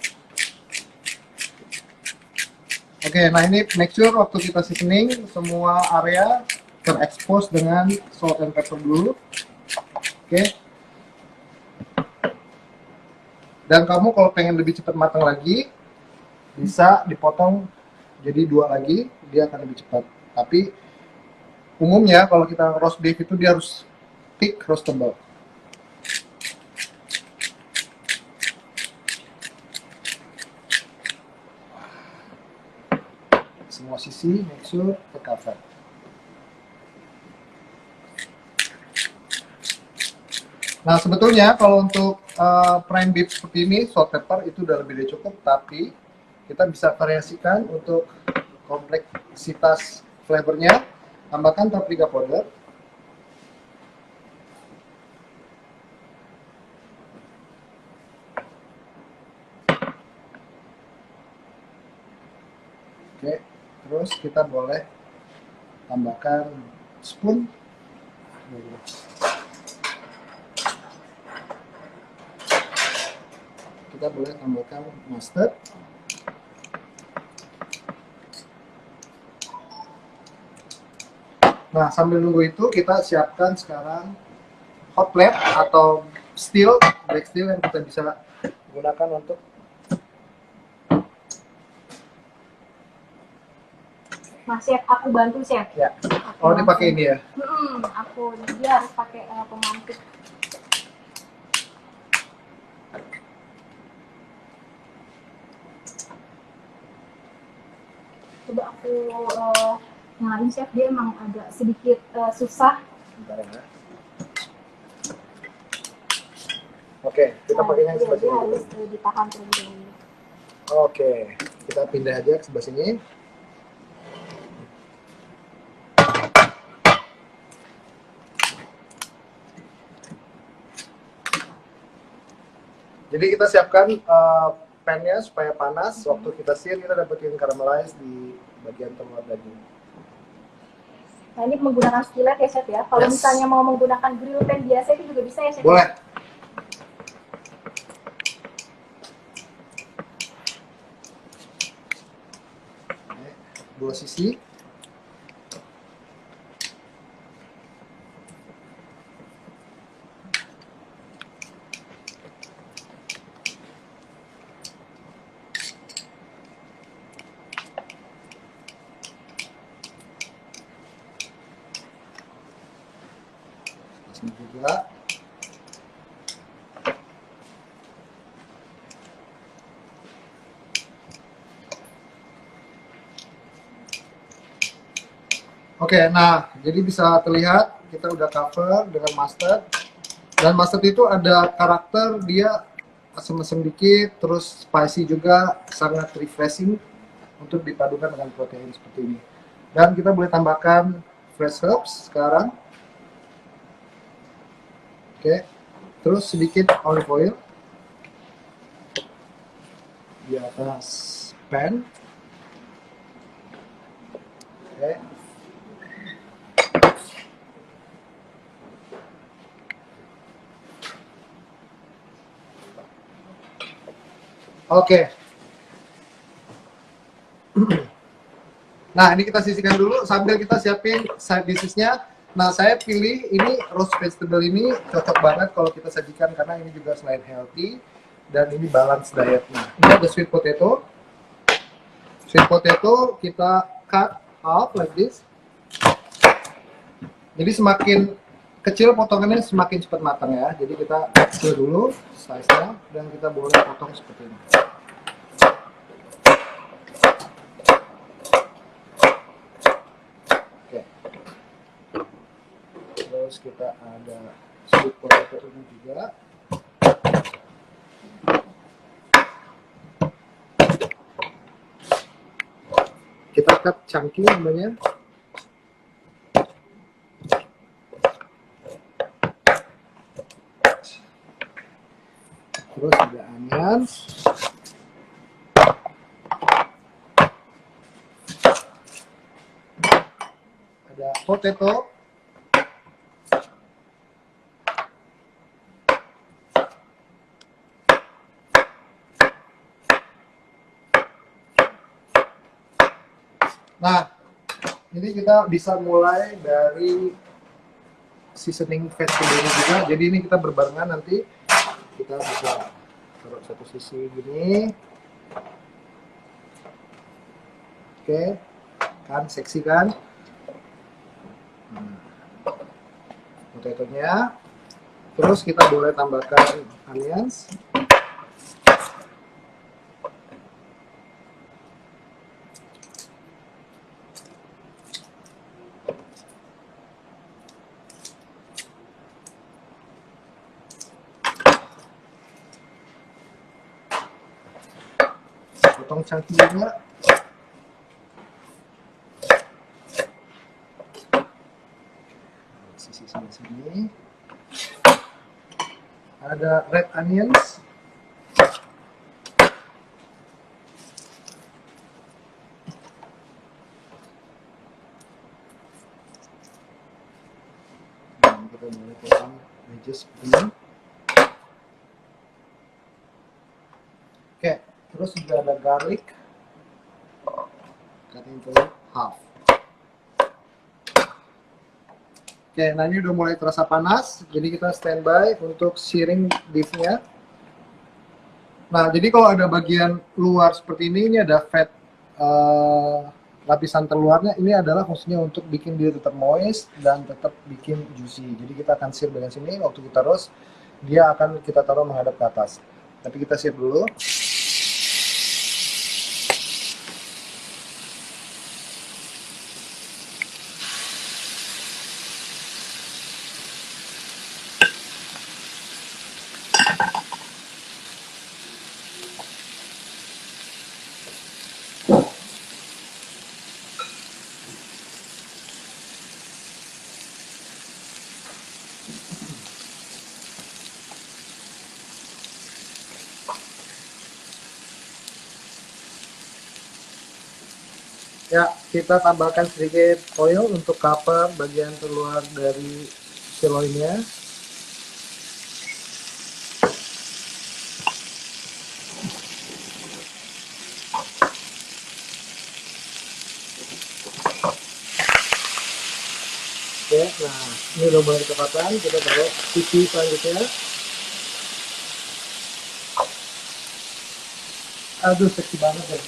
Oke, nah ini make sure waktu kita seasoning semua area terekspos dengan salt and pepper dulu. Oke. Dan kamu kalau pengen lebih cepat matang lagi, bisa dipotong jadi 2 lagi, dia akan lebih cepat. Tapi umumnya kalau kita roast beef itu dia harus thick roastable. Semua sisi make sure tercover. Nah sebetulnya kalau untuk prime beef seperti ini, salt pepper itu udah lebih dari cukup, tapi kita bisa variasikan untuk kompleksitas flavornya. Tambahkan paprika powder. Oke, terus kita boleh tambahkan spoon. Kita boleh tambahkan mustard. Nah, sambil nunggu itu kita siapkan sekarang hot plate atau steel, black steel yang kita bisa gunakan untuk Nah Chef, aku bantu Chef. ya. Aku Oh, dipakai langsung. ini ya. Dia harus pakai pemantik. Coba aku nyalain Chef, dia emang agak sedikit susah. Bentar ya. Oke, kita pakainya yang sebelah Dia sini. harus ditahan terlebih dahulu. Oke, kita pindah aja ke sebelah sini. Jadi kita siapkan pan-nya supaya panas. Waktu kita sear, kita dapetin caramelize di bagian telur daging. Nah ini menggunakan skillet ya Chef ya. Kalau Yes. misalnya mau menggunakan grill pan biasa itu juga bisa ya Chef. Boleh. Oke, 2 sisi. Sini juga. Oke, nah jadi bisa terlihat kita udah cover dengan mustard. Dan mustard itu ada karakter dia asam-asam dikit, terus spicy juga, sangat refreshing untuk dipadukan dengan protein seperti ini. Dan kita boleh tambahkan fresh herbs sekarang. Oke, terus sedikit olive oil di atas pan. Oke. Oke. Nah, ini kita sisihkan dulu sambil kita siapin side dishes-nya. Nah, saya pilih ini roast vegetable ini cocok banget kalau kita sajikan karena ini juga selain healthy dan ini balance dietnya. Ini ada sweet potato. Sweet potato kita cut half like this. Jadi semakin kecil potongannya semakin cepat matang ya. Jadi kita kecil dulu size-nya dan kita boleh potong seperti ini. Oke. Terus kita ada sweet potato ini juga. Kita cut chunky namanya. Terus ada onions. ada potato, nah ini kita bisa mulai dari seasoning vegetable juga. Jadi ini kita berbarengan, nanti kita bisa taruh satu sisi gini. Oke, kan seksi kan? Potatonya. Terus kita boleh tambahkan onions. Potong chunky juga. Sisi sini. Ada red onions. Dan kita boleh potong wedges ini. Oke, terus juga ada garlic. Cut into half. Oke, nah ini udah mulai terasa panas, jadi kita standby untuk searing beefnya. Nah, jadi kalau ada bagian luar seperti ini ada fat lapisan terluarnya. Ini adalah fungsinya untuk bikin dia tetap moist dan tetap bikin juicy. Jadi kita akan sear dengan sini, waktu kita roast, dia akan kita taruh menghadap ke atas. Tapi kita sear dulu. Ya, kita tambahkan sedikit oil untuk cover bagian terluar dari sirloinnya. Oke, nah ini udah mulai kecepatan, kita taruh sisi selanjutnya. Aduh, seksi banget deh.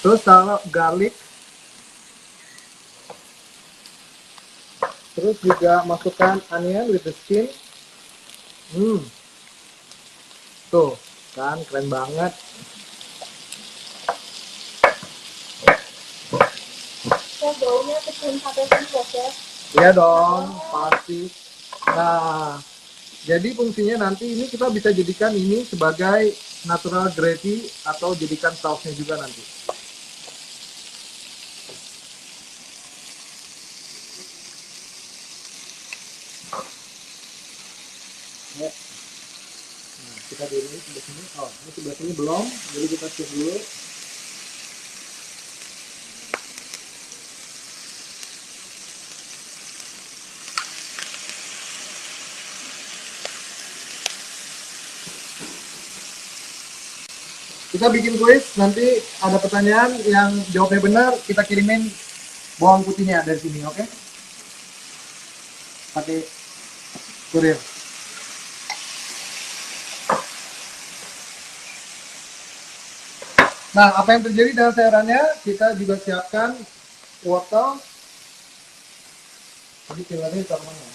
Terus taruh garlic. Terus juga masukkan onion with the skin. Tuh, kan keren banget. Baunya kecium sampai sini ya. Iya dong, pasti. Nah, jadi fungsinya nanti ini kita bisa jadikan ini sebagai natural gravy atau jadikan sausnya juga nanti. Ya. Nah, kita dulu sebelah sini. Oh, ini sebelah sini belum, jadi kita siap dulu. Kita bikin kuis, nanti ada pertanyaan yang jawabnya benar, kita kirimin bawang putihnya dari sini, oke? Pakai kurir. Nah, apa yang terjadi dengan sayurannya? Kita juga siapkan wortel. Jadi kelihatannya taruh mana?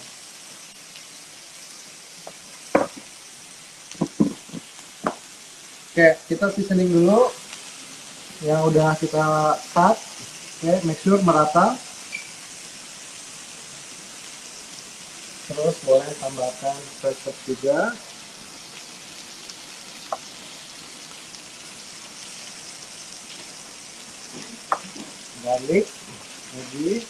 Oke, kita seasoning dulu yang udah kita cut. Oke, make sure merata. Terus boleh tambahkan fresh herb juga. Garlic, lagi.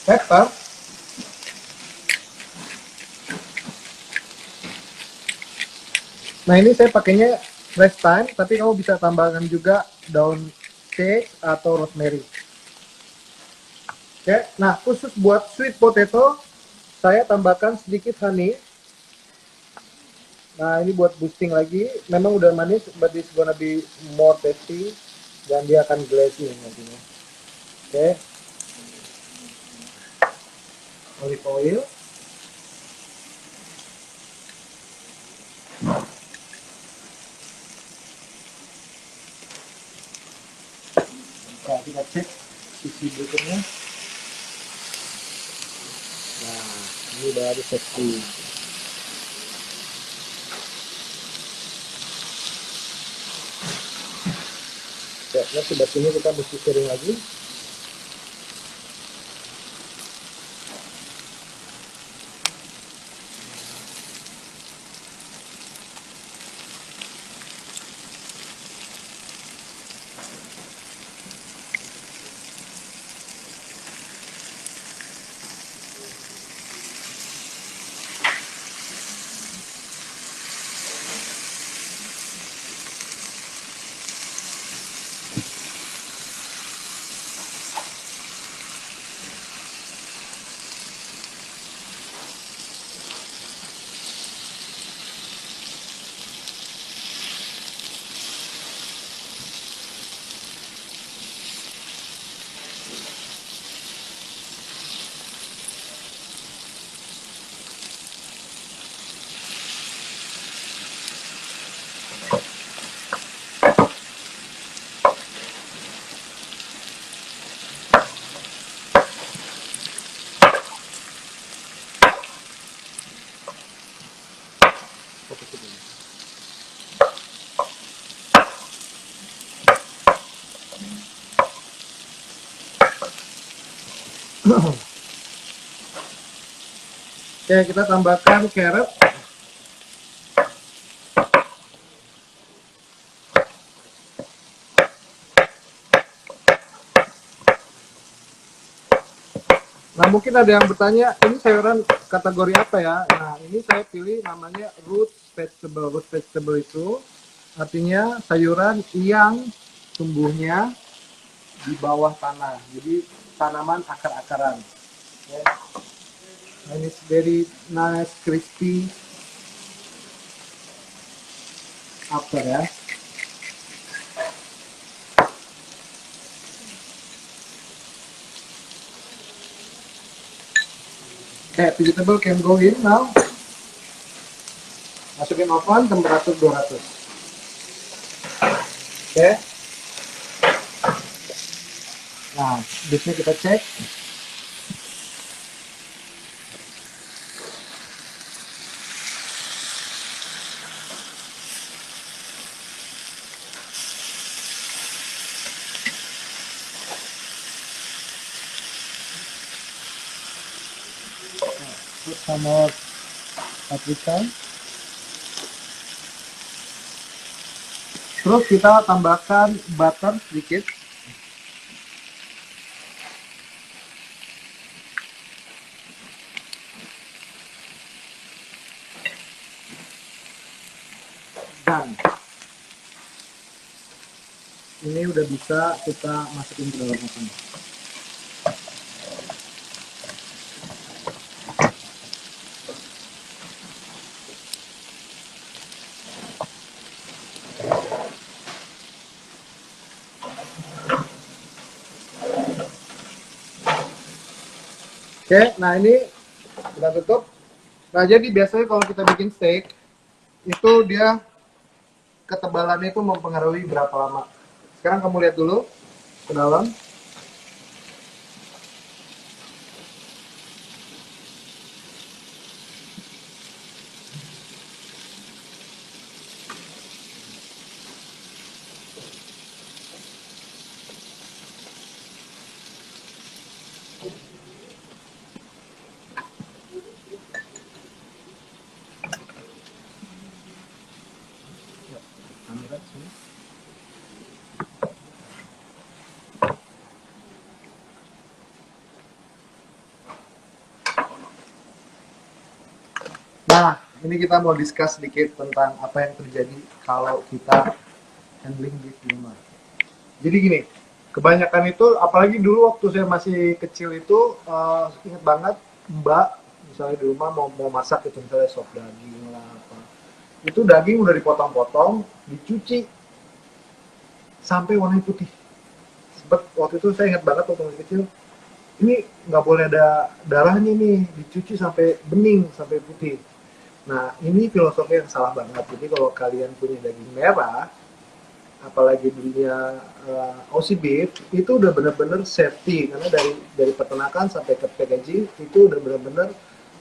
Pepper. Nah, ini saya pakainya fresh thyme, tapi kamu bisa tambahkan juga daun sage atau rosemary. Oke, nah khusus buat sweet potato, saya tambahkan sedikit honey. Nah ini buat boosting lagi. Memang udah manis, but it's gonna be more tasty dan dia akan glazy nantinya. Oke, olive oil. Nah, kita cek sisi berikutnya. Nah, ini baru seksi. Ya, sebelah sini kita mesti kering lagi. Oke, kita tambahkan carrot. Nah, mungkin ada yang bertanya, ini sayuran kategori apa ya? Nah, ini saya pilih namanya root vegetable. Root vegetable itu artinya sayuran yang tumbuhnya di bawah tanah. Jadi tanaman akar-akaran. Ya. And it's very nice, crispy after ya. Okay, vegetable can go in now. Masukin oven temperatur 200. Oke. Nah, bisnya kita cek. Put some more paprika. Terus kita tambahkan butter sedikit. Dan ini udah bisa kita masukin ke dalam oven. Oke, nah ini kita tutup. Nah, jadi biasanya kalau kita bikin steak, itu dia ketebalannya itu mempengaruhi berapa lama. Sekarang kamu lihat dulu ke dalam. ini kita mau discuss sedikit tentang apa yang terjadi kalau kita handling beef di rumah. Jadi gini, kebanyakan itu, apalagi dulu waktu saya masih kecil itu, ingat banget Mbak, misalnya di rumah mau masak itu, misalnya sop daging lah apa, itu daging udah dipotong-potong, dicuci sampai warnanya putih. Sebab waktu itu saya ingat banget waktu masih kecil, ini nggak boleh ada darahnya nih, dicuci sampai bening, sampai putih. Nah, ini filosofi yang salah banget. Jadi kalau kalian punya daging merah, apalagi belinya Aussie beef, itu udah bener-bener safety, karena dari peternakan sampai ke packaging itu udah bener-bener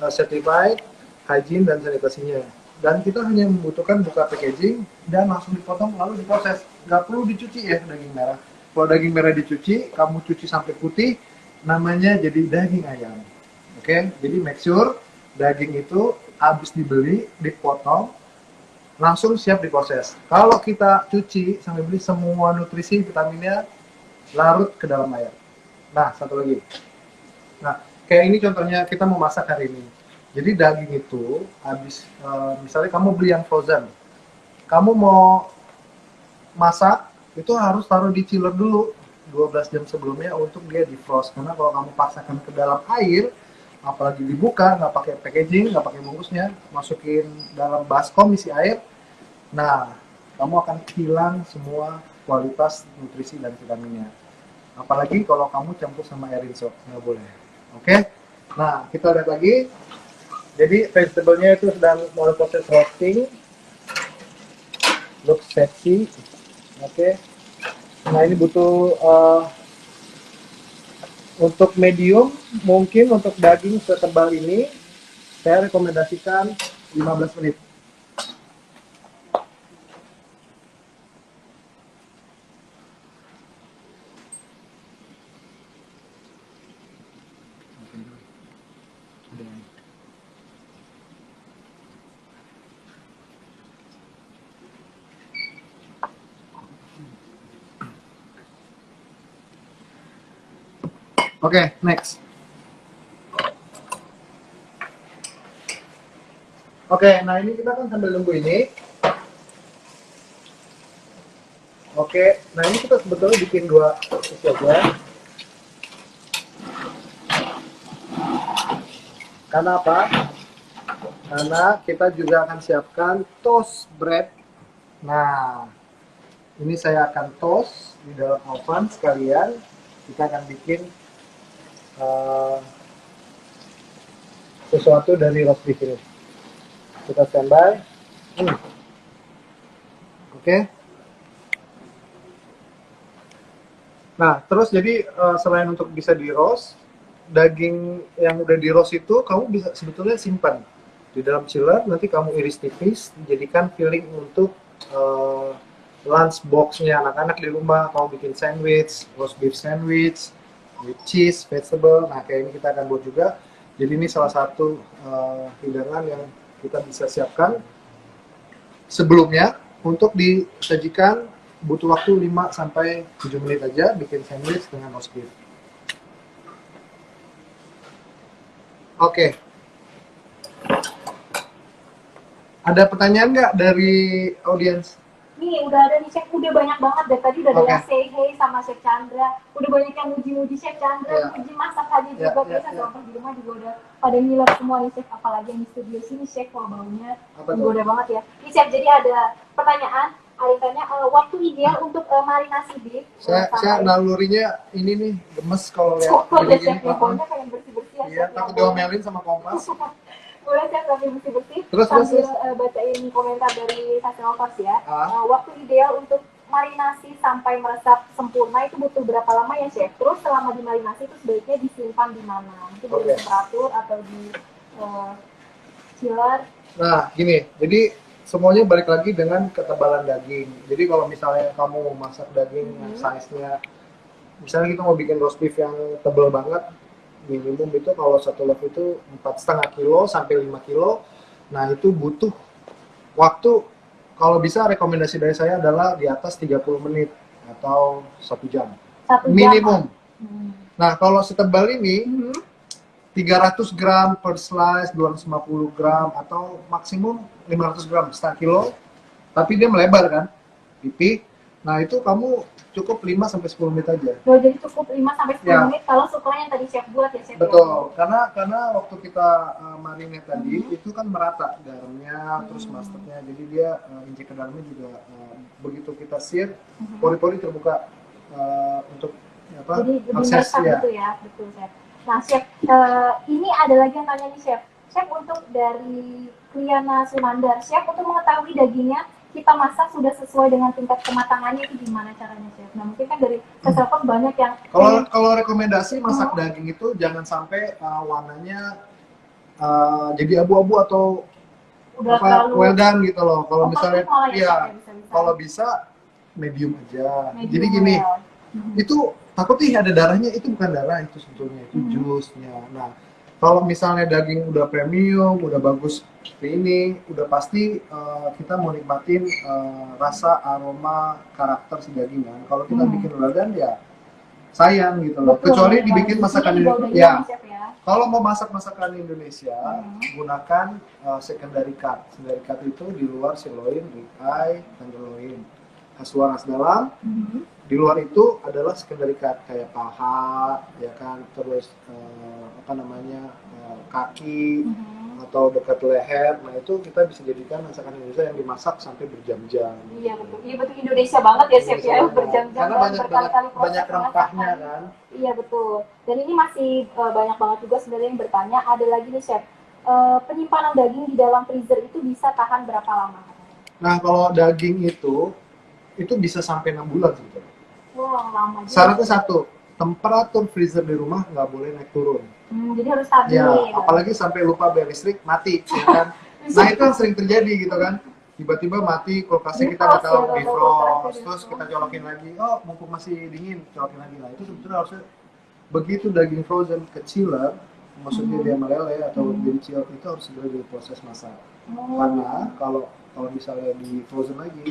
certified, hygiene dan sanitasinya. Dan kita hanya membutuhkan buka packaging dan langsung dipotong lalu diproses. Nggak perlu dicuci ya daging merah. Kalau daging merah dicuci, kamu cuci sampai putih, namanya jadi daging ayam. Oke, jadi make sure daging itu habis dibeli, dipotong, langsung siap diproses. Kalau kita cuci sampai beli, semua nutrisi vitaminnya larut ke dalam air. Nah, satu lagi. Nah, kayak ini contohnya kita mau masak hari ini. Jadi daging itu habis, misalnya kamu beli yang frozen, kamu mau masak itu harus taruh di chiller dulu 12 jam sebelumnya untuk dia defrost. Karena kalau kamu paksakan ke dalam air, apalagi dibuka, nggak pakai packaging, nggak pakai bungkusnya, masukin dalam baskom isi air, nah kamu akan hilang semua kualitas nutrisi dan vitaminnya. Apalagi kalau kamu campur sama air rinso, nggak boleh. Oke? Nah, kita lihat lagi. Jadi vegetable-nya itu sedang mulai proses roasting, look sexy. Oke? Nah, ini butuh untuk medium, mungkin untuk daging setebal ini, saya rekomendasikan 15 menit. Oke, next. Oke, nah ini kita kan sambil nunggu ini. Oke, nah ini kita sebetulnya bikin dua porsi aja. Karena apa? Karena kita juga akan siapkan toast bread. Nah, ini saya akan toast di dalam oven sekalian. Kita akan bikin sesuatu dari roast beef ini. Kita standby. Oke. Nah, terus jadi selain untuk bisa di roast, daging yang udah di roast itu kamu bisa sebetulnya simpan di dalam chiller. Nanti kamu iris tipis, dijadikan filling untuk lunch box-nya anak-anak di rumah. Kamu bikin sandwich, roast beef sandwich, with cheese, vegetable. Nah, kayak ini kita akan buat juga. Jadi ini salah satu hidangan yang kita bisa siapkan sebelumnya untuk disajikan. Butuh waktu 5-7 menit aja bikin sandwich dengan roast beef. Oke. Ada pertanyaan nggak dari audiens? Nih udah ada nih Chef, udah banyak banget dari tadi udah ada yang say hey sama Chef Chandra, udah banyak yang muji-muji Chef Chandra, muji masak aja juga, biasa orang di rumah juga udah pada ngiler semua nih Chef, apalagi yang di studio sini Chef, wah baunya menggoda banget ya. Nih Chef, jadi ada pertanyaan, ada tanya waktu ideal untuk marinasi beef. Saya nalurinya ini nih gemes kalau lihat Chef, pokoknya kayak bersih-bersih ya. Iya, takut diomelin sama Kompas. Boleh saya sambil bersih-bersih terus bacain komentar dari Sasenovers ya. Waktu ideal untuk marinasi sampai meresap sempurna itu butuh berapa lama ya Chef? Terus selama dimarinasi itu sebaiknya disimpan di mana? Itu di temperatur atau di chiller? Nah gini, jadi semuanya balik lagi dengan ketebalan daging. Jadi kalau misalnya kamu mau masak daging yang size-nya, misalnya kita mau bikin roast beef yang tebal banget, minimum itu kalau satu loaf itu 4,5 kilo sampai 5 kilo. Nah itu butuh waktu, kalau bisa rekomendasi dari saya adalah di atas 30 menit atau 1 jam. 1 jam minimum. Nah kalau setebal ini 300 gram per slice, 250 gram, atau maksimum 500 gram, setengah kilo. Tapi dia melebar kan, pipi. Nah itu kamu cukup 5-10 menit aja. Oh, jadi cukup 5-10 Ya. menit kalau suplai yang tadi chef buat ya chef. Betul, karena waktu kita marinate tadi itu kan merata garamnya, terus mustardnya, jadi dia injek ke dalamnya juga begitu kita sear, pori-pori terbuka untuk apa? Jadi lebih Akses meresap ya. gitu ya, betul chef. Nah chef, ini ada lagi yang tanya nih chef. Chef untuk dari Kliana Sunandar, chef untuk mengetahui dagingnya kita masak sudah sesuai dengan tingkat kematangannya itu gimana caranya chef? Nah mungkin kan dari sesuatu banyak yang Kalau rekomendasi masak daging itu jangan sampai warnanya jadi abu-abu atau udah apa terlalu well done gitu loh. Kalau misalnya malah ya, iya, chef, ya, bisa-bisa. kalau bisa medium aja. Medium Jadi gini, well. itu takutnya ada darahnya, itu bukan darah itu sebetulnya, itu jusnya. Nah, kalau misalnya daging udah premium, udah bagus seperti ini, udah pasti kita mau nikmatin rasa, aroma, karakter si daging kan. Kalau kita bikin laladan ya sayang gitu loh. Betul, Kecuali ya, dibikin Bang. masakan Ini juga udah Indonesia. hilang, chef, ya. Kalau mau masak masakan Indonesia, gunakan secondary cut. Secondary cut itu di luar sirloin, ribeye, tenderloin, hasuan khas dalam. Di luar itu adalah secondary cut kayak paha, ya kan, terus apa namanya kaki atau dekat leher. Nah itu kita bisa jadikan masakan Indonesia yang dimasak sampai berjam-jam. Iya betul, Indonesia banget ya chef ya, Indonesia berjam-jam karena dan banyak berkali-kali proses banyak rempahnya pemasakan. kan. Iya betul. Dan ini masih banyak banget juga sebenarnya yang bertanya. Ada lagi nih chef, penyimpanan daging di dalam freezer itu bisa tahan berapa lama? Nah kalau daging itu bisa sampai 6 bulan sebetulnya. Wah lama juga. Syaratnya satu, temperatur freezer di rumah nggak boleh naik turun. Jadi harus stabil. Ya, apalagi sampai lupa bayar listrik mati, ya kan? Nah itu yang sering terjadi gitu kan. Tiba-tiba mati kulkasnya, kita nggak tahu, Defrost ya, defrost, terus defrost. kita colokin lagi, oh mumpung masih dingin, colokin lagi. Nah itu sebetulnya harusnya begitu daging frozen kecilan, maksudnya dia meleleh atau jadi kecil, itu harus segera diproses masak. Karena kalau misalnya di frozen lagi,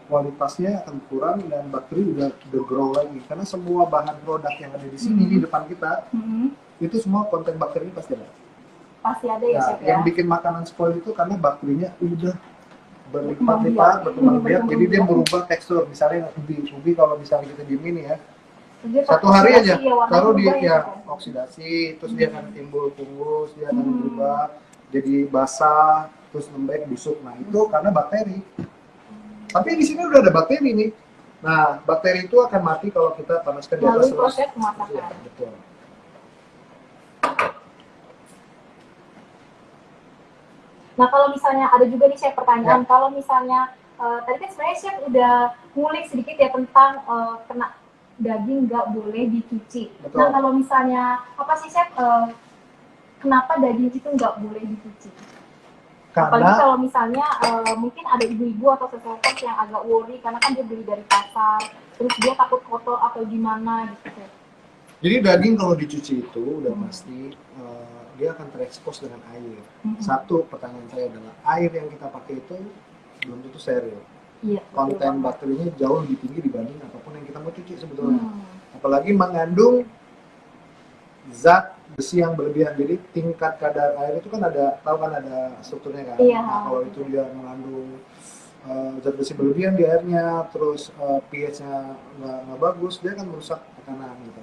kualitasnya akan kurang dan bakteri udah grow lagi. Karena semua bahan produk yang ada di sini di depan kita itu semua konten bakteri pasti ada. Pasti ada ya Nah, chef ya. yang bikin makanan spoil itu karena bakterinya udah berlipat-lipat, berkembang biak, jadi dia merubah tekstur. Misalnya ubi kalau misalnya kita diemin ya, Jadi satu hari aja oksidasi ya, warnanya taruh di berubah ya chef. oksidasi, terus dia akan timbul fungus, dia akan berubah jadi basah, terus lembek, busuk. Nah itu karena bakteri. Tapi di sini udah ada bakteri nih. Nah bakteri itu akan mati kalau kita panaskan di atas Melalui proses pemasakan. Ya, betul. Nah kalau misalnya ada juga nih chef pertanyaan, kalau misalnya tadi kan sebenarnya chef udah ngulik sedikit ya tentang kena daging nggak boleh dicuci. Betul. Nah kalau misalnya apa sih chef, kenapa daging itu nggak boleh dicuci? Apalagi Karena kalau misalnya mungkin ada ibu-ibu atau seseorang yang agak worry karena kan dia beli dari pasar, terus dia takut kotor atau gimana gitu. jadi daging kalau dicuci itu udah pasti dia akan terekspos dengan air. Satu pertanyaan saya adalah air yang kita pakai itu belum tentu steril. Iya. Konten bakterinya jauh lebih tinggi dibanding apapun yang kita mau cuci sebetulnya. Apalagi mengandung zat besi yang berlebihan. Jadi tingkat kadar air itu kan ada, tahu kan ada strukturnya kan. Iya. Nah kalau itu dia mengandung zat besi berlebihan di airnya, terus pH-nya nggak bagus, dia akan merusak tekanan gitu.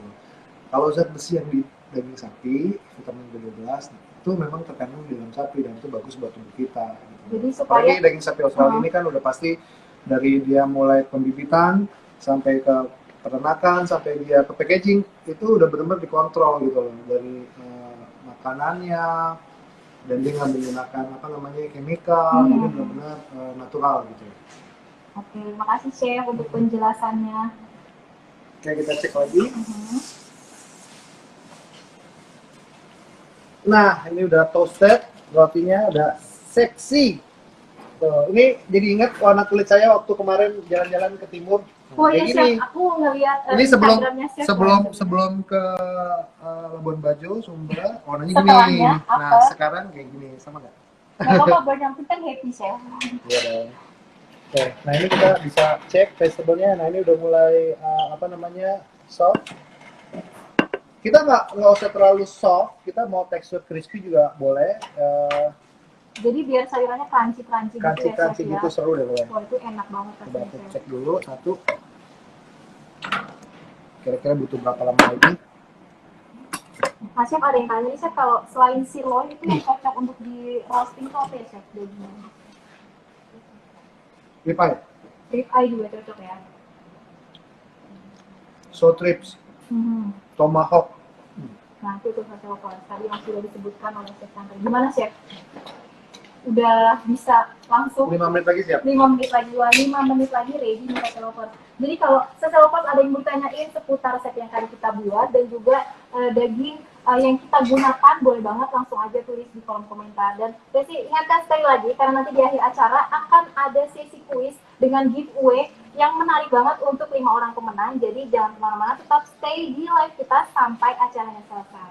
Kalau zat besi yang di daging sapi, vitamin B12, itu memang terkandung di dalam sapi dan itu bagus buat tubuh kita. Gitu. Jadi supaya apalagi daging sapi Australia ini kan udah pasti dari dia mulai pembibitan sampai ke peternakan sampai dia ke packaging itu udah benar-benar dikontrol gitu loh, dari makanannya, dan dia nggak menggunakan apa namanya chemical, jadi benar-benar natural gitu. Oke, makasih chef untuk penjelasannya. Oke, kita cek lagi. Nah, ini udah toasted, rotinya udah seksi. Tuh, ini jadi ingat warna kulit saya waktu kemarin jalan-jalan ke timur. Oh iya gini. chef, aku ngeliat Ini Instagramnya chef. sebelum ke Labuan Bajo, Sumba, warnanya gini. Setelahnya, Nah, apa? sekarang kayak gini, sama nggak? Nggak apa-apa, biar yang penting kan happy chef. Iya dong. Oke, nah ini kita bisa cek vegetable-nya. Nah ini udah mulai apa namanya soft. Kita nggak usah terlalu soft, kita mau tekstur crispy juga boleh. Jadi biar sayurannya crunchy-crunchy gitu ya, Crunchy Chef gitu ya. seru deh boleh. Wah, itu enak banget Coba rasanya, aku Chef. cek dulu satu. Kira-kira butuh berapa lama lagi? Nah, Chef ada yang tanya nih, Chef, kalau selain sirloin itu yang cocok untuk di roasting itu apa ya, Chef? Dagingnya. Rib eye, Rib eye juga cocok ya. short ribs, Hmm. tomahawk. Nah, itu tuh Chef Opal. Tadi yang sudah disebutkan oleh Chef Chandra. Gimana, Chef? Udah bisa langsung 5 menit lagi siap. 5 menit lagi, wah 5 menit lagi ready nih Chef Opal. Jadi kalau Chef Opal ada yang bertanyain seputar resep yang tadi kita buat dan juga daging yang kita gunakan, boleh banget langsung aja tulis di kolom komentar. Dan Desi ingatkan sekali lagi, karena nanti di akhir acara akan ada sesi kuis dengan giveaway yang menarik banget untuk 5 orang pemenang. Jadi jangan kemana-mana, tetap stay di live kita sampai acaranya selesai.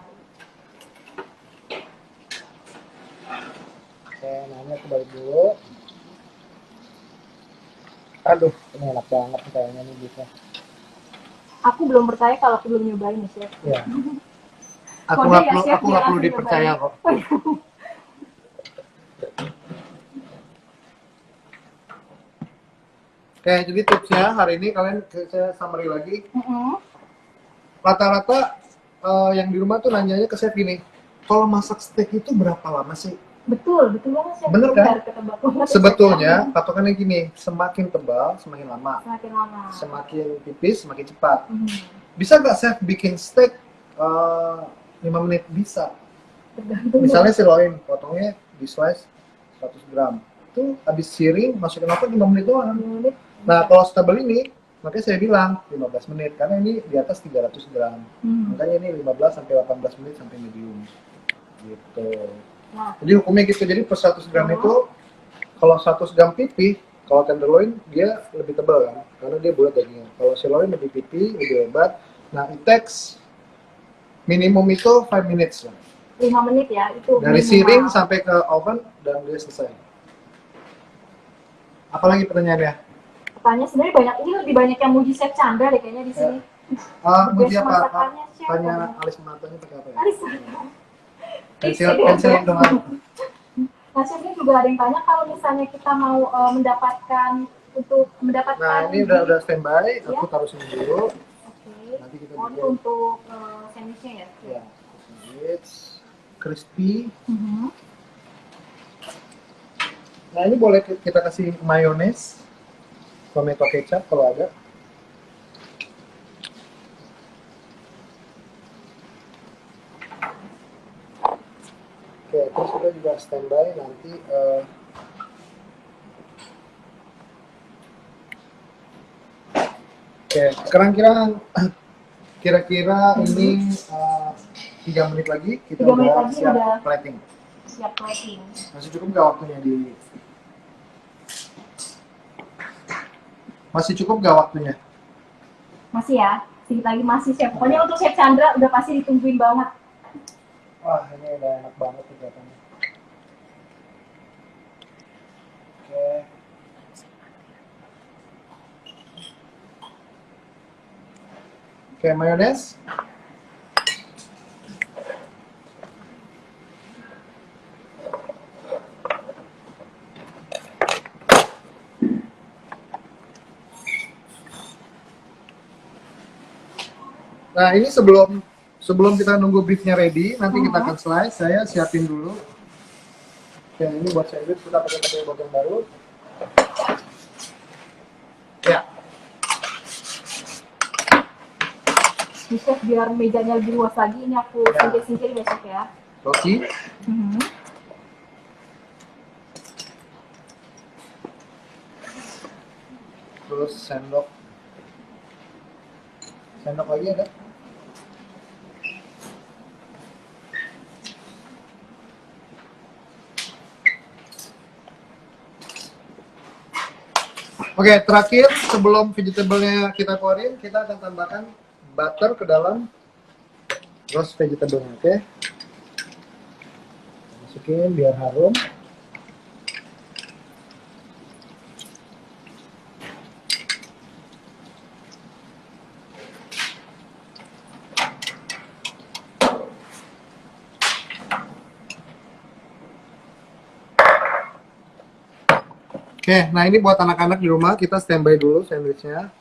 Oke, nah ini aku balik dulu. Aduh, ini enak banget nih kayaknya nih bisa. Aku belum percaya kalau aku belum nyobain nih, Chef. Iya. Aku Kode nggak ya, perlu, Chef, aku nggak biar perlu langsung dipercaya nyobain. kok. Oke, jadi tipsnya hari ini kalian saya summary lagi. Rata-rata yang di rumah tuh nanyanya ke chef gini, kalau masak steak itu berapa lama sih? Betul banget, Chef. Bener kan? Benar, ketebak banget, Chef. Sebetulnya patokannya gini, semakin tebal semakin lama, Semakin lama. semakin tipis semakin cepat. Mhm. Bisa nggak chef bikin steak 5 menit? Bisa. Tergantung. Misalnya sirloin, potongnya di slice 100 gram. Itu habis searing, masukin oven 5 menit doang. 5 menit. Nah, kalau stable ini, makanya saya bilang 15 menit, karena ini di atas 300 gram. Makanya ini 15 sampai 18 menit sampai medium. Gitu. Nah, Jadi hukumnya gitu, jadi per 100 gram itu, kalau 100 gram pipih, kalau tenderloin dia lebih tebal kan, karena dia bulat dagingnya. Kalau sirloin lebih pipih, lebih lebat. Nah, it takes minimum itu 5 minutes lah. 5 menit ya, itu Dari minimal. searing sampai ke oven, dan dia selesai. Apalagi pertanyaannya? Pertanyaan sebenarnya banyak, ini lebih banyak yang muji Chef Chandra deh kayaknya di sini. Muji Best apa? masakannya, Chef. Tanya alis matanya pakai apa ya? Alis. Pensilin dong. Nah, Chef ini juga ada yang tanya kalau misalnya kita mau mendapatkan Nah, ini udah standby, aku Ya. taruh sini dulu. Oke. Nanti kita Oh, ini bikin. untuk sandwichnya ya? Ya, sandwich, crispy. Nah, ini boleh kita kasih mayones, tomato kecap kalau ada. Oke, terus kita juga standby nanti. Oke, sekarang kira-kira ini 3 menit lagi kita 3 menit udah lagi siap udah plating. siap plating. Masih cukup nggak waktunya di? Masih cukup nggak waktunya? Masih ya, sedikit lagi masih Chef. Pokoknya untuk Chef Chandra udah pasti ditungguin banget. Wah, ini udah enak banget nih kelihatannya. Oke. Oke, mayones. Nah, ini sebelum kita nunggu beefnya ready, nanti kita akan slice. Saya siapin dulu. Oke, ini buat sandwich kita pakai bagian baru. Ya. Nih, Chef, biar mejanya lebih luas lagi, ini aku Ya. singkir-singkirin ya Chef ya. Roti. Terus sendok. Sendok lagi ada? Oke, terakhir sebelum vegetable-nya kita keluarin, kita akan tambahkan butter ke dalam roast vegetable-nya, oke? Masukin biar harum. Oke, nah ini buat anak-anak di rumah, kita standby dulu sandwichnya.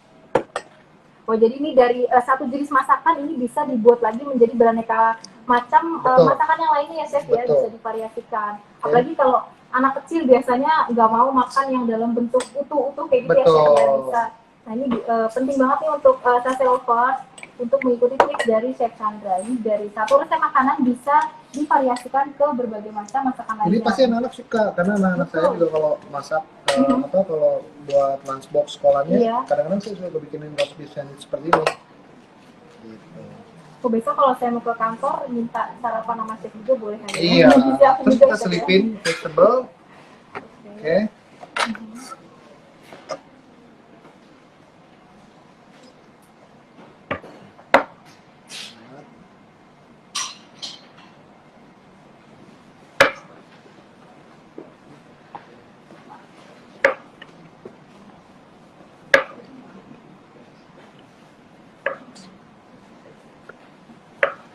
Oh, jadi ini dari satu jenis masakan ini bisa dibuat lagi menjadi beraneka macam Betul. masakan yang lainnya ya chef ya, Betul. bisa divariasikan. Apalagi kalau anak kecil biasanya nggak mau makan yang dalam bentuk utuh-utuh kayak gitu ya chef ya, Betul. bisa. Nah ini penting banget nih untuk Sase Lovers untuk mengikuti tips dari Chef Chandra. Ini dari satu resep makanan bisa divariasikan ke berbagai macam masakan lainnya. Ini pasti anak-anak suka karena anak-anak saya juga kalau masak kalau buat lunchbox sekolahnya, Iya. kadang-kadang saya suka bikinin roast beef sandwich seperti ini. Gitu. Oh, besok kalau saya mau ke kantor minta sarapan sama chef juga boleh kan? Iya. Disiapin Terus juga kita gitu ya. selipin vegetable. Oke.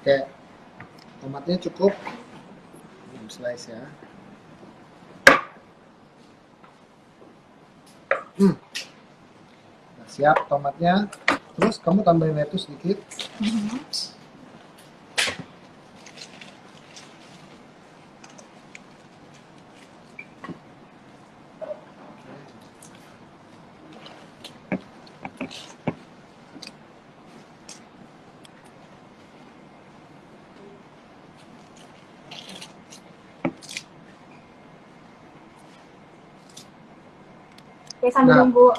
Oke, tomatnya cukup 6 slice ya. Nah, siap tomatnya. Terus kamu tambahin lettuce sedikit. Oke, sambil Nah. nunggu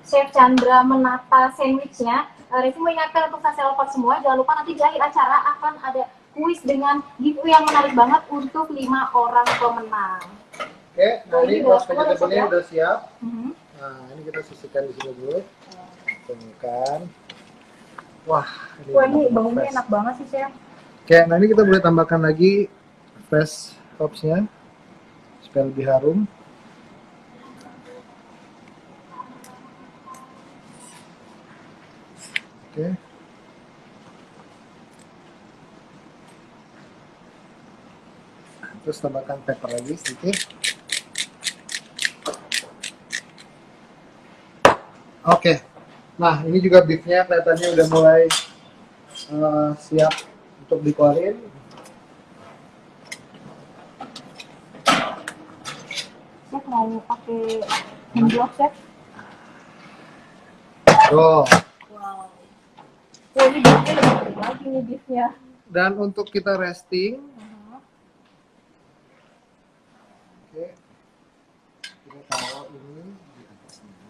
Chef Chandra menata sandwichnya, Revi mau ingatkan untuk Sase Lovers semua, jangan lupa nanti di akhir acara akan ada kuis dengan giveaway yang menarik banget untuk 5 orang pemenang. Oke, nah ini udah roast keluar ya, vegetable-nya Chef, ya? udah siap. Mhm. Nah, ini kita sisihkan di sini dulu. Tuangkan. Wah, Wah, ini benar-benar baunya fresh. enak banget sih, Chef. Oke, nah ini kita boleh tambahkan lagi fresh herbs-nya supaya lebih harum. Oke. Terus tambahkan pepper lagi sedikit. Oke. Nah, ini juga beefnya kelihatannya udah mulai siap untuk dikeluarin. Chef mau pakai handglove, Chef? Oh. Wow. Wah, ini beefnya lebih gede lagi nih beefnya. Dan untuk kita resting, oke, kita taruh ini di atasnya.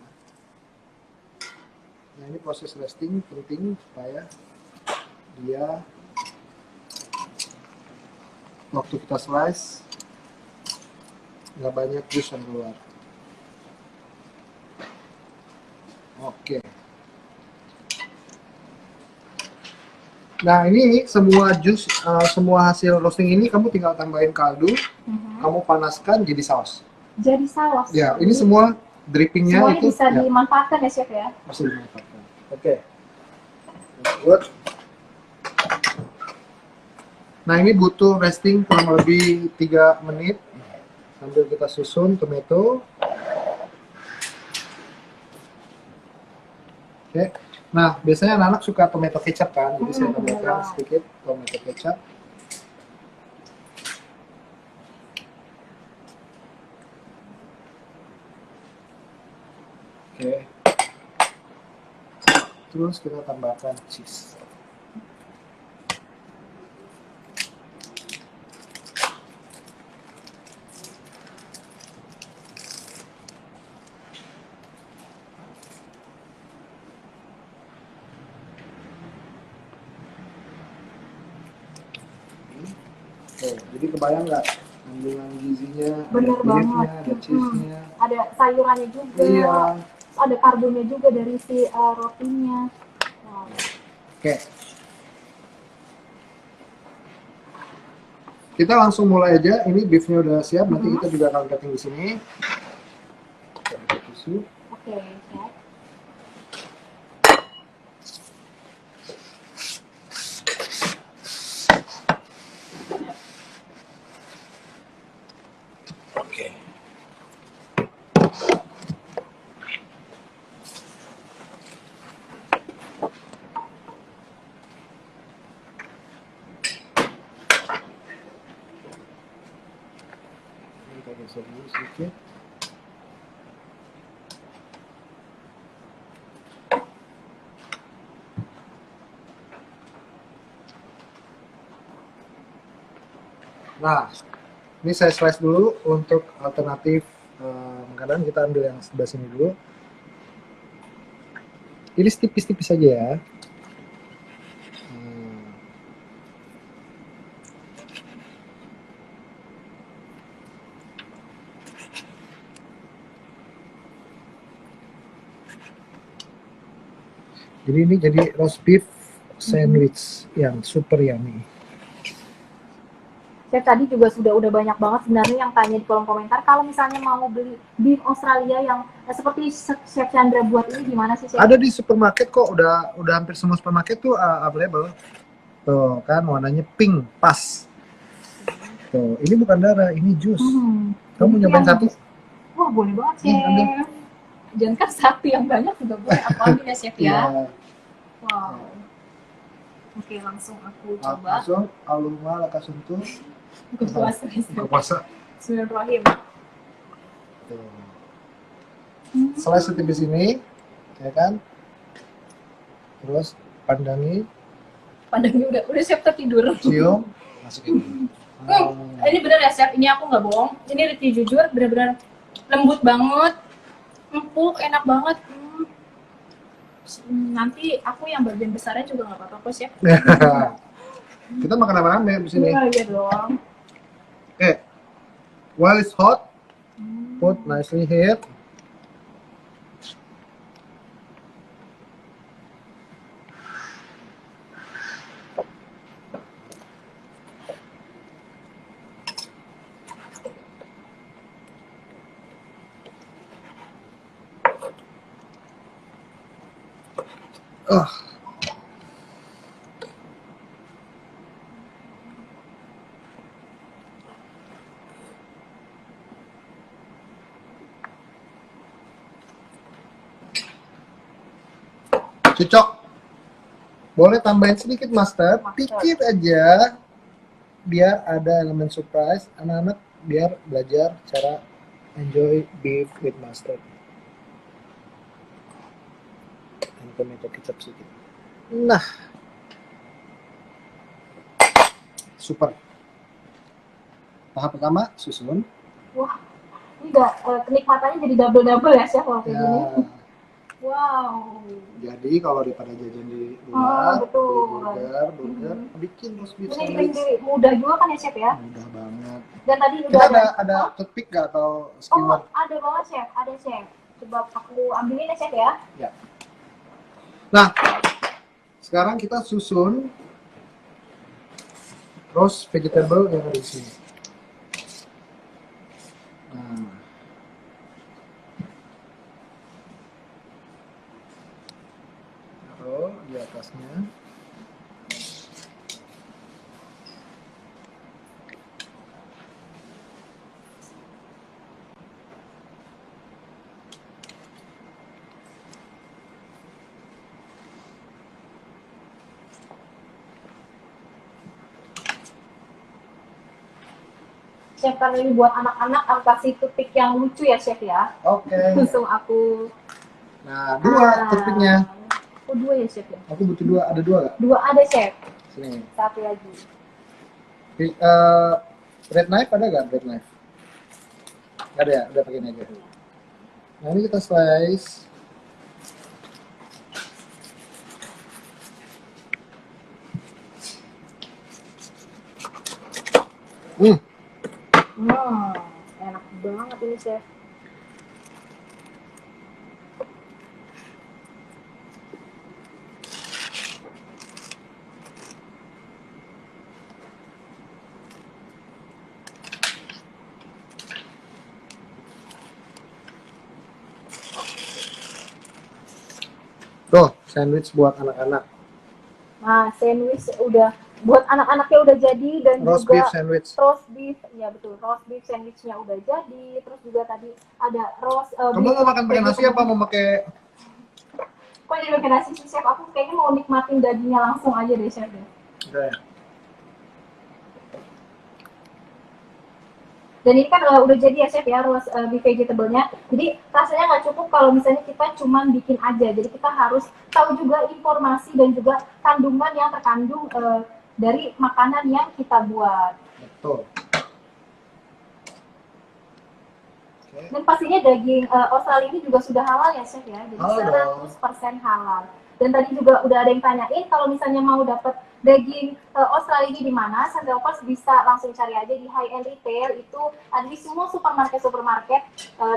Nah, ini proses resting penting supaya dia waktu kita slice nggak banyak jus yang keluar. Oke. Nah, ini semua jus, semua hasil roasting ini kamu tinggal tambahin kaldu, kamu panaskan jadi saus. Jadi saus. Ya, ini semua drippingnya semuanya itu bisa ya, dimanfaatkan ya, Chef ya? bisa dimanfaatkan. Oke. Good. Nah, ini butuh resting kurang lebih 3 menit sambil kita susun tomato. Oke. Nah, biasanya anak-anak suka tomato kecap kan, jadi saya tambahkan sedikit tomato kecap. Oke. Terus kita tambahkan cheese. Oke, jadi kebayang nggak kandungan gizinya, Bener ada beefnya, banget. ada cheese-nya. Ada sayurannya juga. Iya. Ada karbonnya juga dari si rotinya. Wow. Oke. Kita langsung mulai aja. Ini beefnya udah siap. Nanti kita juga akan cutting di sini. Kita pakai tisu. Oke, Chef. Oke. geser dulu sedikit. Nah, ini saya slice dulu untuk alternatif makanan. Kita ambil yang sebelah sini dulu. Iris tipis-tipis saja ya. Jadi ini jadi roast beef sandwich yang super yummy. Chef tadi juga udah banyak banget sebenarnya yang tanya di kolom komentar kalau misalnya mau beli beef Australia yang seperti Chef Chandra buat ini gimana sih Chef? Ada di supermarket kok, udah hampir semua supermarket tuh available. Tuh kan warnanya pink pas. Tuh, ini bukan darah, ini jus. Kamu nyobain satu? Wah boleh banget Chef. Ambil. Jangan kan satu yang banyak juga boleh. Aku ambil ya Chef ya. Wow. Oke langsung aku coba. Langsung aluma laka sentuh. Buka puasa. Bismillahirrahmanirrahim. Slice tipis ini, ya kan? Terus pandangi udah Chef tertidur. cium, masukin. Ini bener ya Chef, ini aku nggak bohong. Ini roti jujur bener-bener lembut banget, empuk, enak banget. Nanti aku yang bagian besarnya juga nggak apa-apa kok Chef. Kita makan rame-rame di sini. Iya dong. Okay, while it's hot, put nicely here. Cocok. Boleh tambahin sedikit mustard, dikit aja, biar ada elemen surprise. Anak-anak biar belajar cara enjoy beef with mustard. Dan tomato kecap sedikit. Nah, super. Tahap pertama susun. Wah, ini kenikmatannya jadi double ya Chef kalau kayak gini. Wow. Jadi kalau daripada jajan di luar, betul. burger, bikin roast beef Ini sandwich. mudah juga kan ya Chef ya? Mudah banget. Dan tadi Kita udah ada toothpick nggak atau skewer? ada banget Chef, ada Chef. Coba aku ambilin ya Chef ya. Ya. Nah, sekarang kita susun roast vegetable yang ada di sini. Nah. Taruh di atasnya. Chef karena ini buat anak-anak, aku kasih toothpick yang lucu ya Chef ya. Oke. Langsung aku. Nah, dua toothpicknya. Oh, dua ya Chef ya? Aku butuh dua. Ada dua nggak? Dua ada Chef. Sini. Satu lagi. Bread knife ada nggak? Bread knife? Nggak ada ya? Udah pakai ini aja. Nah, ini kita slice. Enak banget ini Chef. Tuh, sandwich buat anak-anak. Nah, sandwich udah buat anak-anaknya udah jadi dan Roast juga beef sandwich. roast beef, ya betul, roast beef sandwichnya udah jadi. Terus juga tadi ada roast. Kamu mau makan pakai nasi apa mau pakai? Kok jadi pakai nasi sih Chef? Aku kayaknya mau nikmatin dagingnya langsung aja deh Chef. Udah ya. Dan ini kan udah jadi ya chef ya roast beef vegetable-nya. Jadi rasanya nggak cukup kalau misalnya kita cuman bikin aja. Jadi kita harus tahu juga informasi dan juga kandungan yang terkandung dari makanan yang kita buat. Betul. Oke. Dan pastinya daging Australia ini juga sudah halal ya chef ya. Jadi Halal. 100% halal. Dan tadi juga udah ada yang tanyain kalau misalnya mau dapat daging Australia ini di mana, Santelpers bisa langsung cari aja di high end retail, itu ada di semua supermarket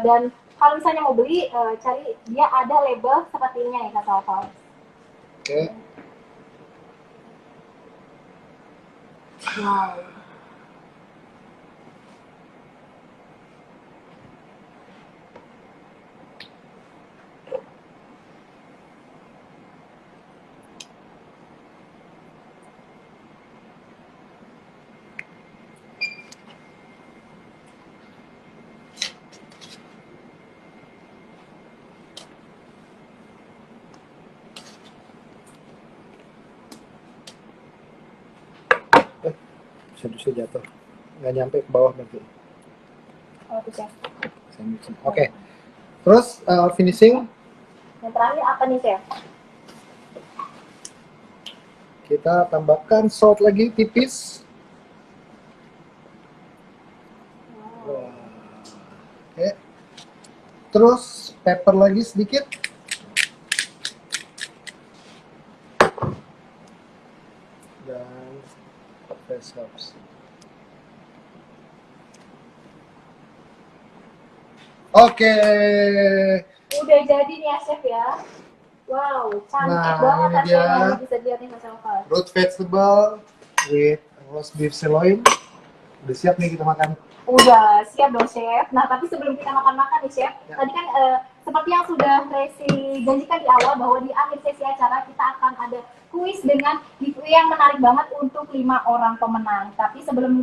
dan kalau misalnya mau beli cari dia ada label seperti ini ya Kak Santelpers. Oke. Wow. Sandwichnya jatuh, nggak nyampe ke bawah berarti. Oh, itu chef. Sandwichnya. Oke. Terus finishing Yang terakhir apa nih chef? kita tambahkan salt lagi tipis. Wah. Oke. Terus pepper lagi sedikit. Dan fresh herbs. Oke. Udah jadi nih ya chef ya. Wow, cantik Nah, banget ini hasilnya. dia. Ini bisa dilihat nih Kak Santelpers. Root vegetable with roast beef sirloin. Udah siap nih kita makan. Udah siap dong chef. Nah tapi sebelum kita makan-makan nih chef, Ya. tadi kan seperti yang sudah Resi janjikan di awal bahwa di akhir sesi acara kita akan ada kuis dengan giveaway yang menarik banget untuk 5 orang pemenang. Tapi sebelum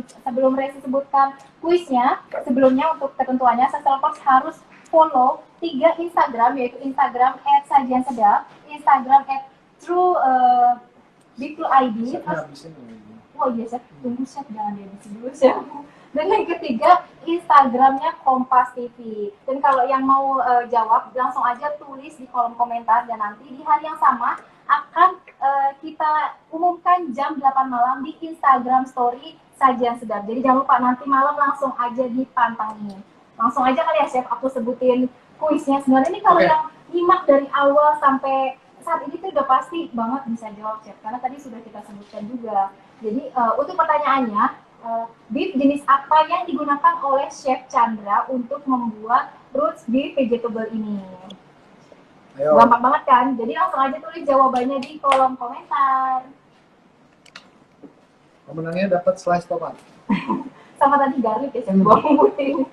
Resi sebutkan kuisnya, sebelumnya untuk ketentuannya Santelpers harus follow 3 Instagram, yaitu Instagram @sajiansedap, Instagram @true_beeflu_id, terus oh iya chef, tunggu chef, jangan dihabisin dulu chef. Dan yang ketiga, Instagramnya Kompas TV. Dan kalau yang mau jawab, langsung aja tulis di kolom komentar. Dan nanti di hari yang sama akan kita umumkan jam 8 malam di Instagram Story Sajian Sedap. Jadi jangan lupa nanti malam langsung aja dipantengin. Langsung aja kali ya chef, aku sebutin kuisnya. Sebenarnya ini kalau Oke. yang nyimak dari awal sampai saat ini tuh udah pasti banget bisa jawab chef. Karena tadi sudah kita sebutkan juga. Jadi untuk pertanyaannya, beef jenis apa yang digunakan oleh Chef Chandra untuk membuat roast beef vegetable ini? Ayo. Gampang banget kan? Jadi langsung aja tulis jawabannya di kolom komentar. Pemenangnya dapat slice tomat. Sama tadi garlic ya Chef, bawang putih.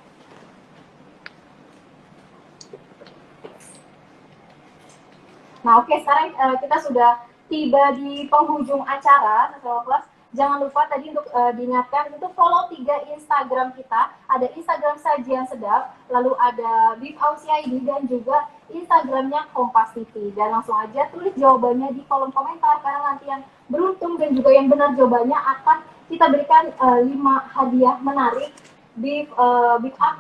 Nah oke, sekarang kita sudah tiba di penghujung acara Santelpers. Jangan lupa tadi untuk diingatkan untuk follow 3 Instagram kita. Ada Instagram Sajian Sedap, lalu ada Beef Aussie ID dan juga Instagramnya Kompas TV. Dan langsung aja tulis jawabannya di kolom komentar karena nanti yang beruntung dan juga yang benar jawabannya akan kita berikan 5 hadiah menarik Beef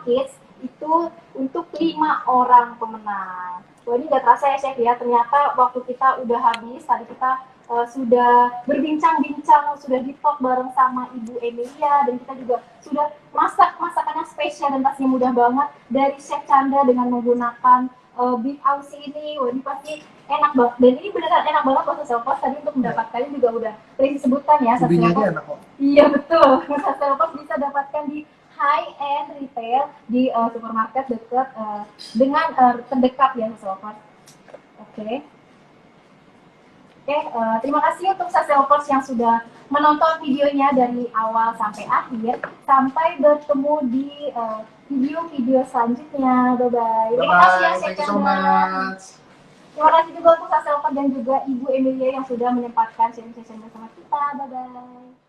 Kids itu untuk 5 orang pemenang. Wah ini nggak terasa ya chef ya, ternyata waktu kita udah habis. Tadi kita sudah berbincang-bincang, sudah di-talk bareng sama Ibu Emilia, dan kita juga sudah masak masakan yang spesial dan pastinya mudah banget dari Chef Chandra dengan menggunakan beef Aussie ini. Wah ini pasti enak banget, dan ini beneran enak banget buat Santelpers. Tadi untuk mendapatkannya juga udah disebutkan ya Ubinya aja Santelpers. enak kok. Iya betul, Santelpers bisa dapatkan di high end retail di supermarket dekat dengan terdekat ya Santelpers. Oke. Oke, terima kasih untuk Santelpers yang sudah menonton videonya dari awal sampai akhir. Sampai bertemu di video-video selanjutnya. Bye-bye. Terima kasih ya, Chef Thank you so Chandra. much. Terima kasih juga untuk Santelpers dan juga Ibu Emilia yang sudah menyempatkan sharing-sharing bersama kita. Bye-bye.